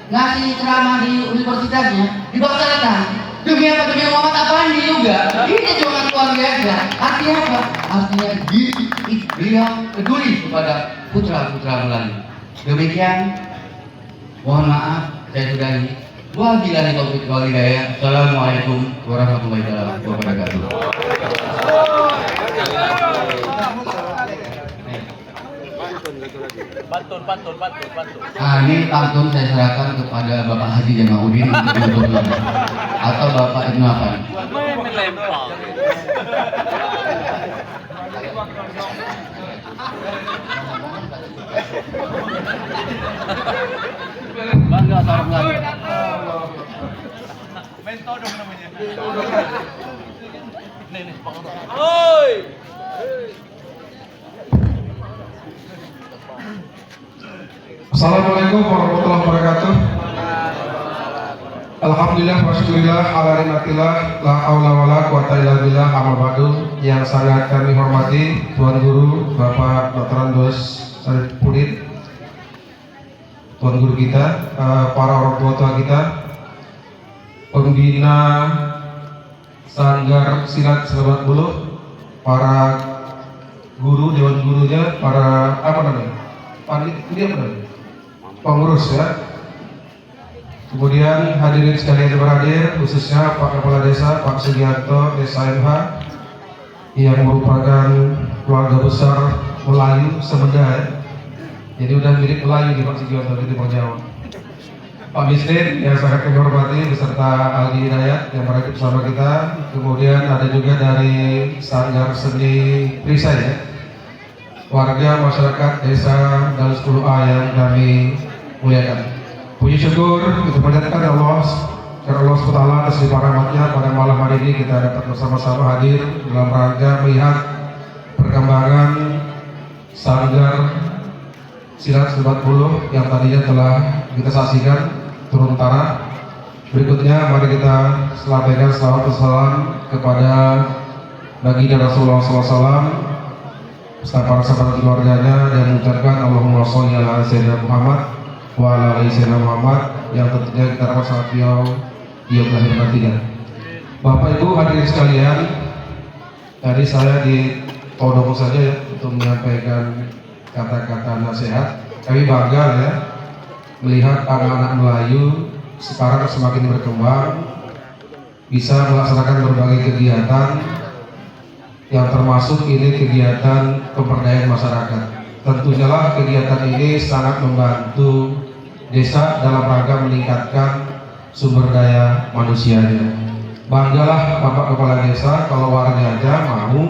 ngasih ceramah di universitasnya dibatalkan. Demi apa? Demi Muhammad Afandi juga. Ini cuma luar biasa. Artinya apa? Artinya beliau peduli kepada putra-putra Melayu. Demikian, mohon maaf saya sudahi. Wabillahi taufiq wal hidayah. Assalamualaikum warahmatullahi wabarakatuh. Pantun. Ini pantun saya serahkan kepada Bapak Haji Jamauddin untuk menutup, atau Bapak Ibnu Afan. Bangga seorang Melayu. Mentodong namanya. Nih, oi. Assalamualaikum warahmatullahi wabarakatuh. Alhamdulillah wa syukurillah ala nikmatillah la haula wala quwata illa billah amma ba'du. Yang sangat kami hormati Tuan Guru Bapak Dr. Andos Sarif Pudit, Tuan Guru kita, para orang tua kita, pembina Sanggar Silat Selamat Buluh, para guru, dewan gurunya, para pengurus ya. Kemudian hadirin sekalian yang berhadir, khususnya Pak Kepala Desa Pak Sugianto SMH yang merupakan keluarga besar Melayu Semenda ya. Jadi udah mirip Melayu nih Pak Sugianto di Timur Jawa. Pak Misrin yang sangat kami hormati beserta Aldi Hidayat yang berada bersama kita. Kemudian ada juga dari Sanggar Seni Perisai ya, warga masyarakat desa Daun 10A yang kami muliakan. Puji syukur kita panjatkan Allah karena Allah SWT atas limpah rahmatnya pada malam hari ini kita dapat bersama-sama hadir dalam rangka melihat perkembangan Sanggar Silat Selamat Buluh yang tadinya telah kita saksikan turun tanah. Berikutnya mari kita sampaikan salawat dan salam kepada baginda Rasulullah SAW beserta para sahabat keluarganya dan mengucapkan Allahumma sholli ala sayyidina Muhammad wa ala ali sayyidina Muhammad, yang tentunya kita dapat sangat beliau lahir batin. Bapak Ibu hadirin sekalian, tadi saya ditodong saja ya untuk menyampaikan kata-kata nasihat. Kami bangga ya melihat anak-anak Melayu sekarang semakin berkembang, bisa melaksanakan berbagai kegiatan yang termasuk ini kegiatan pemberdayaan masyarakat. Tentunya lah kegiatan ini sangat membantu desa dalam rangka meningkatkan sumber daya manusianya. Banggalah Bapak Kepala Desa kalau warganya mau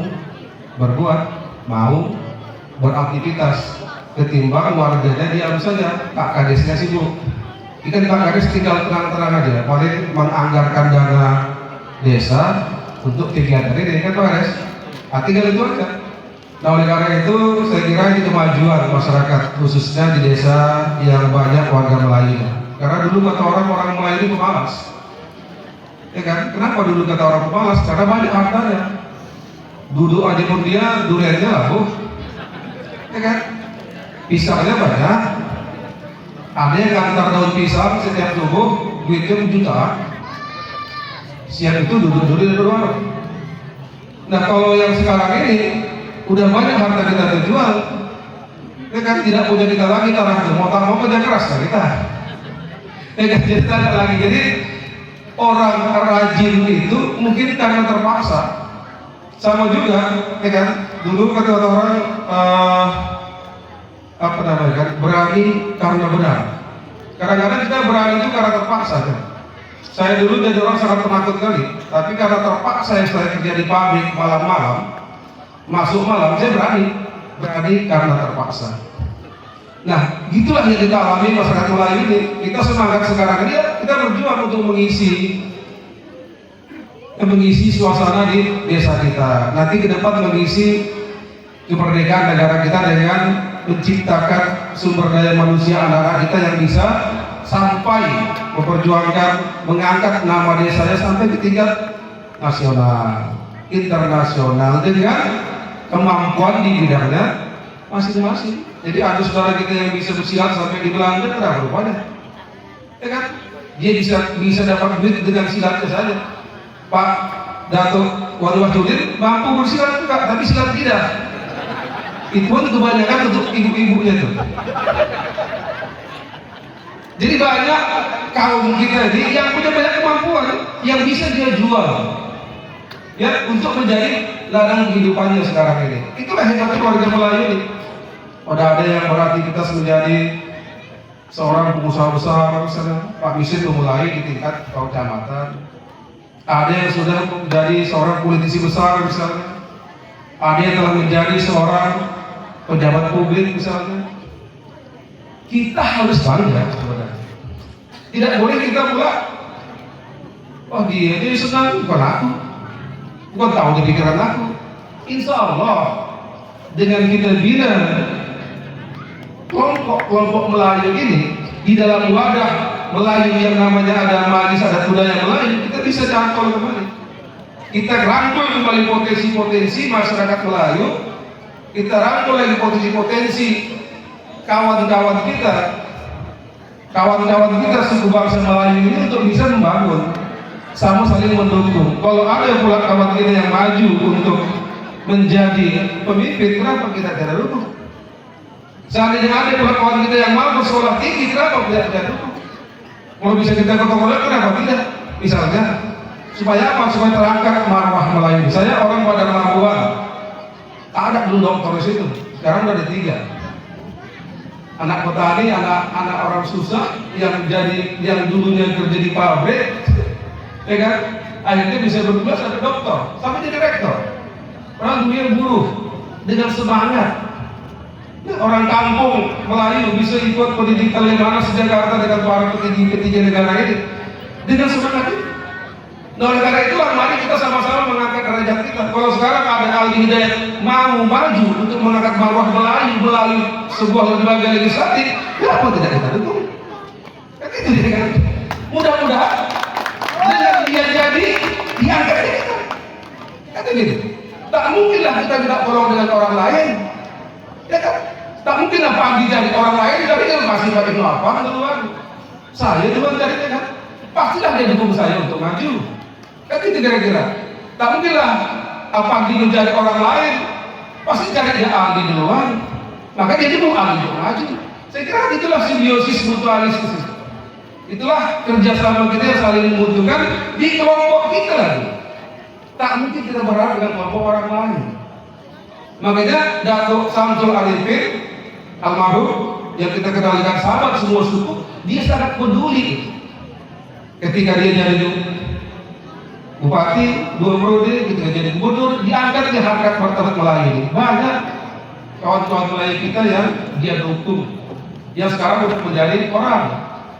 berbuat, mau beraktivitas, ketimbang warganya diam saja, Pak Kadesnya sibuk. Ikan Pak Kades tinggal tenang-tenang aja, paling menganggarkan dana desa untuk kegiatan ini kan Pak Kades. Tinggal itu aja. Nah oleh karena itu saya kira ini kemajuan masyarakat khususnya di desa yang banyak warga Melayu. Karena dulu kata orang Melayu ini pemalas. Ya kan? Kenapa dulu kata orang pemalas? Karena banyak hartanya. Duduk aja pun dia duriannya laku. Ya kan? Pisangnya banyak. Ada yang ngantar daun pisang setiap subuh duitnya jutaan. Siang itu duduk di warung. Nah kalau yang sekarang ini udah banyak harta kita terjual, ya kan tidak punya kita lagi tanah mau kerja keras kan kita. Ya kan kita ada lagi. Jadi orang rajin itu mungkin karena terpaksa. Sama juga, ya kan dulu kata orang apa namanya kan berani karena benar. Kadang-kadang kita berani itu karena terpaksa kan. Saya dulu jadi orang sangat penakut kali, tapi karena terpaksa saya kerja di pabrik malam-malam, masuk malam, saya berani karena terpaksa. Nah, gitulah yang kita alami masyarakat Melayu ini. Kita semangat sekarang ini, kita berjuang untuk mengisi suasana di desa kita. Nanti ke depan mengisi kemerdekaan negara kita dengan menciptakan sumber daya manusia anak-anak kita yang bisa sampai memperjuangkan, mengangkat nama desanya sampai ke tingkat nasional, internasional dengan kemampuan di bidangnya masing-masing. Jadi ada saudara kita yang bisa bersilat sampai di Belanda, kenapa rupanya? Ya kan? Dia bisa dapat duit dengan silatnya saja. Pak Datuk Wali Wahyudin mampu bersilat juga, tapi silat tidak. Itu pun kebanyakan untuk ibu-ibunya tuh. Jadi banyak kaum kita ini yang punya banyak kemampuan yang bisa dia jual, ya untuk menjadi ladang kehidupannya sekarang ini. Itulah hebatnya warga Melayu ini. Ada yang beraktivitas menjadi seorang pengusaha besar, misalnya Pak Misin memulai di tingkat kecamatan. Ada yang sudah menjadi seorang politisi besar misalnya. Ada yang telah menjadi seorang pejabat publik misalnya. Kita harus bangga sebenarnya. Tidak boleh kita pula, oh dia senang, bukan aku, bukan tahu di pikiran aku. Insya Allah dengan kita bina kelompok Melayu ini di dalam wadah Melayu yang namanya ada magis, ada budaya Melayu, kita bisa cangkul kembali. Kita rangkul kembali potensi-potensi masyarakat Melayu. Kita rangkul lagi potensi-potensi kawan-kawan kita suku bangsa Melayu ini untuk bisa membangun, sama saling mendukung. Kalau ada pula kawan kita yang maju untuk menjadi pemimpin, kenapa kita tidak dukung? Seandainya ada pula kawan kita yang mau bersekolah tinggi, kenapa tidak dukung? Kalau bisa kita kontrol, kenapa tidak? Misalnya, supaya apa? Supaya terangkat marwah Melayu. Saya orang Padang Labuan, ada dulu dokter di situ, sekarang udah ada 3. Anak petani, anak orang susah yang dulunya kerja di pabrik, ya kan? Akhirnya bisa bertugas ada dokter, sampai jadi rektor. Orang dulunya buruh dengan semangat. Orang kampung Melayu bisa ikut pendidikan Lemhanas Jakarta dengan para petinggi negara ini dengan semangat itu. Nah oleh karena itulah mari kita sama-sama mengangkat derajat kita. Kalau sekarang ada Aldi Hidayat mau maju untuk mengangkat marwah Melayu melalui sebuah lembaga legislatif, kenapa tidak kita dukung? Kan itu dia. Mudah-mudahan dengan dia jadi diangkat kita. Kata gitu. Tak mungkinlah kita tidak tolong dengan orang lain. Ya kan? Tak mungkinlah pagi jadi orang lain dari yang masih bagi apa duluan. Saya duluan jadinya kan. Pastilah dia dukung saya untuk maju. Kan itu kira-kira. Tak mungkinlah pagi menjadi orang lain. Pasti cari dia ahli duluan. Maka dia dukung ahli untuk maju. Saya kira itulah simbiosis mutualisme. Itulah kerjasama kita yang saling menguntungkan di kelompok kita lagi. Tak mungkin kita berharap dengan kelompok orang lain. Makanya Datuk Samsul Arifin almarhum yang kita kenal dengan sahabat semua suku, dia sangat peduli ketika dia jadi bupati 2 periode, ketika jadi gubernur, diangkat di harkat martabat Melayu ini. Banyak kawan-kawan Melayu kita yang dia dukung, yang sekarang sudah menjadi orang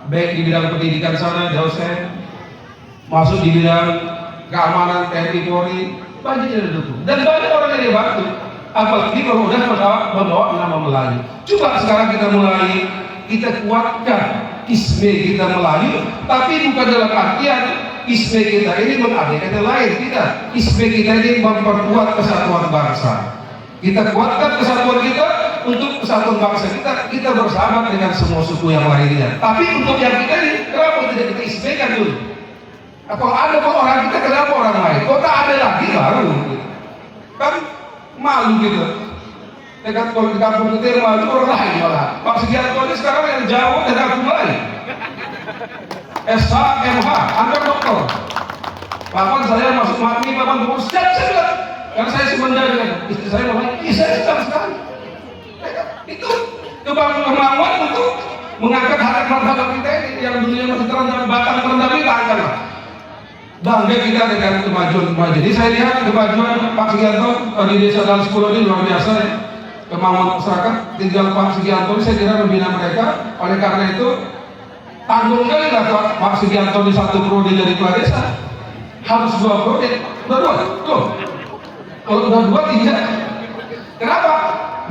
baik di bidang pendidikan sana, dosen, masuk di bidang keamanan TNI Polri, banyak yang didukung dan banyak orang yang dibantu. Apalagi kalau udah membawa nama Melayu. Coba sekarang kita mulai, kita kuatkan isme kita Melayu, tapi bukan dalam artian isme kita ini mengabaikan yang lain. Tidak, isme kita ini memperkuat kesatuan bangsa. Kita kuatkan kesatuan kita untuk kesatuan bangsa kita bersama dengan semua suku yang lainnya. Tapi untuk yang kita ini, kenapa tidak kita ismekan dulu? Kalau ada orang kita, kenapa orang lain? Kalau tak ada lagi baru, kan malu gitu. Dekat kalau di kampung kita yang maju orang lain malah. Pak Sugiarto ini sekarang yang jauh dan aku mulai. SH, MH, antar dokter. Bahkan saya masuk matmi, bahkan siap saya bilang. Karena saya sebenarnya dengan istri saya ngomong, saya senang sekali. Itu kemauan untuk mengangkat harkat martabat kita ini yang dunia masih terendah, batang terendah kita angkat lah. Bangga kita dengan kemajuan. Jadi saya lihat kemajuan Pak Sugiarto di desa Dalam Sepuluh ini luar biasa ya. Kemauan masyarakat, tinggal Pak Sugiarto saya kira membina mereka. Oleh karena itu tanggung kali lah Pak Sugiarto di 1 periode jadi kepala desa. Harus 2 periode, udah 2 tuh. Kalau udah 2 3, kenapa?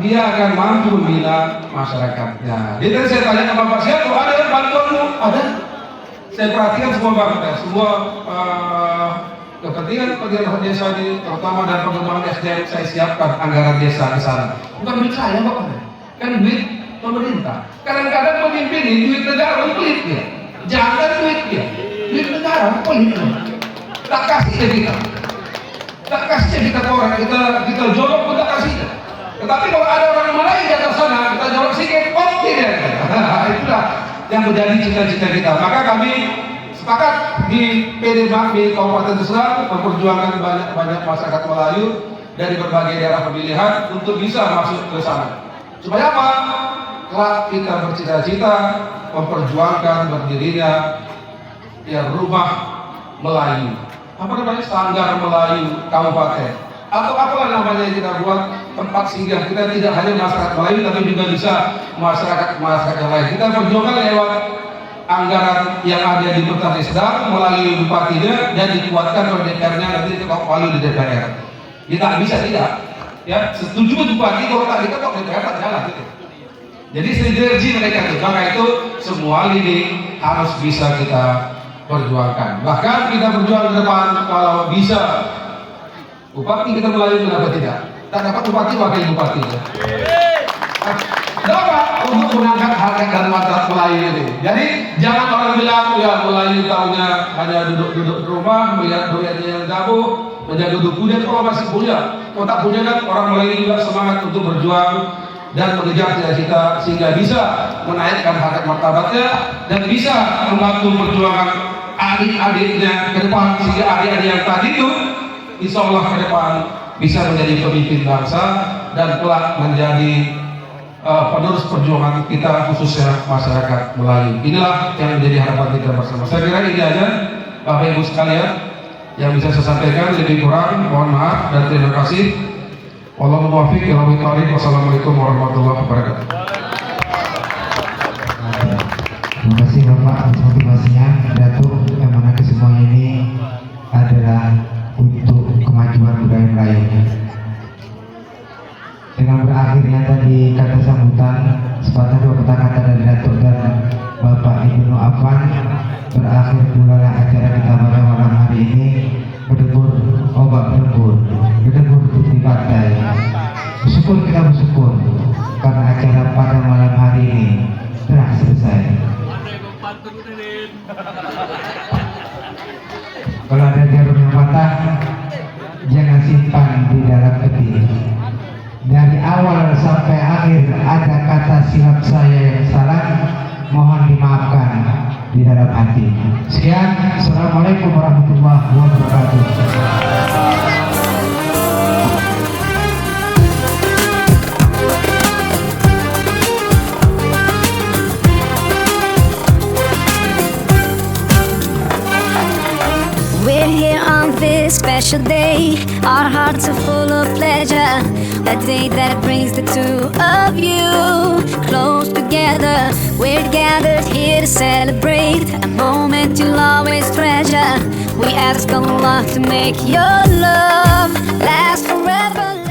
Dia akan mampu membina masyarakatnya. Jadi tadi saya tanya sama Pak Sugiarto, ada yang bantuanmu? Ada. Saya perhatikan semua bangsa, semua kepentingan desa ini, terutama dan pengembangan SDM saya siapkan anggaran desa di sana. Bukan duit saya, Pak. Kan duit pemerintah. Kadang-kadang pemimpin ini duit negara pelit ya. Jangan duit dia, duit negara pelit. Tak kasih kita. Tak kasih kita ke orang, kita jorok pun tak kasih. Tetapi kalau ada orang lain di atas sana, kita jorok sedikit, oke deh. Itulah yang menjadi cita-cita kita. Maka kami sepakat di PD Makmi Kabupaten Serang memperjuangkan banyak masyarakat Melayu dari berbagai daerah pemilihan untuk bisa masuk ke sana. Supaya apa? Kelak kita bercita-cita memperjuangkan berdirinya ya rumah Melayu. Apa namanya? Sanggar Melayu Kabupaten. Atau apalah namanya yang kita buat tempat singgah kita, tidak hanya masyarakat Melayu tapi juga bisa masyarakat yang lain. Kita perjuangkan lewat anggaran yang ada di Kota Sedang melalui bupatinya dan dikuatkan oleh DPR-nya nanti diketok palu di DPR. Kita bisa tidak, ya setuju bupati kalau tak diketok DPR tak jalan gitu. Jadi sinergi mereka itu, maka itu semua ini harus bisa kita perjuangkan. Bahkan kita berjuang ke depan kalau bisa. Bupati kita Melayu kenapa tidak? Tak dapat bupati wakil bupati. Kenapa? Untuk mengangkat harkat dan martabat Melayu ini. Jadi jangan orang bilang ya Melayu tahunya hanya duduk di rumah, melihat doyannya yang jauh, menjaga duduk punya kalau masih punya. Kalau tak punya kan orang Melayu juga semangat untuk berjuang dan mengejar cita-cita sehingga bisa menaikkan harkat martabatnya dan bisa membantu perjuangan adik-adiknya ke depan sehingga adik-adik yang tadi itu insya Allah ke depan bisa menjadi pemimpin bangsa dan kelak menjadi penerus perjuangan kita khususnya masyarakat Melayu. Inilah yang menjadi harapan kita bersama. Saya kira ini aja Bapak Ibu sekalian yang bisa saya sampaikan, lebih kurang mohon maaf dan terima kasih. Wallahul muwaffiq ila aqwamit thoriq. Wassalamualaikum warahmatullahi wabarakatuh. Terima kasih Bapak atas motivasinya. Datuk, yang mana kesemua ini adalah untuk kemajuan budaya Melayu. Dengan berakhirnya tadi kata sambutan, sepatah dua kata-kata dari Datuk dan Bapak Ibnu Afan, berakhir pula acara kita pada malam hari ini. Berdebur obat berdebur putih pantai. Bersyukur kita bersyukur karena acara pada malam hari ini telah selesai. Kalau ada jarum yang patah, jangan simpan di dalam peti. Dari awal sampai akhir ada kata silap saya yang salah, mohon dimaafkan. di dalam hati. Sekian, assalamualaikum warahmatullahi wabarakatuh. We're here on this special day. Our hearts are full of pleasure. That day that brings the two of you close together. We're gathered here to celebrate a moment you'll always treasure. We ask Allah to make your love last forever.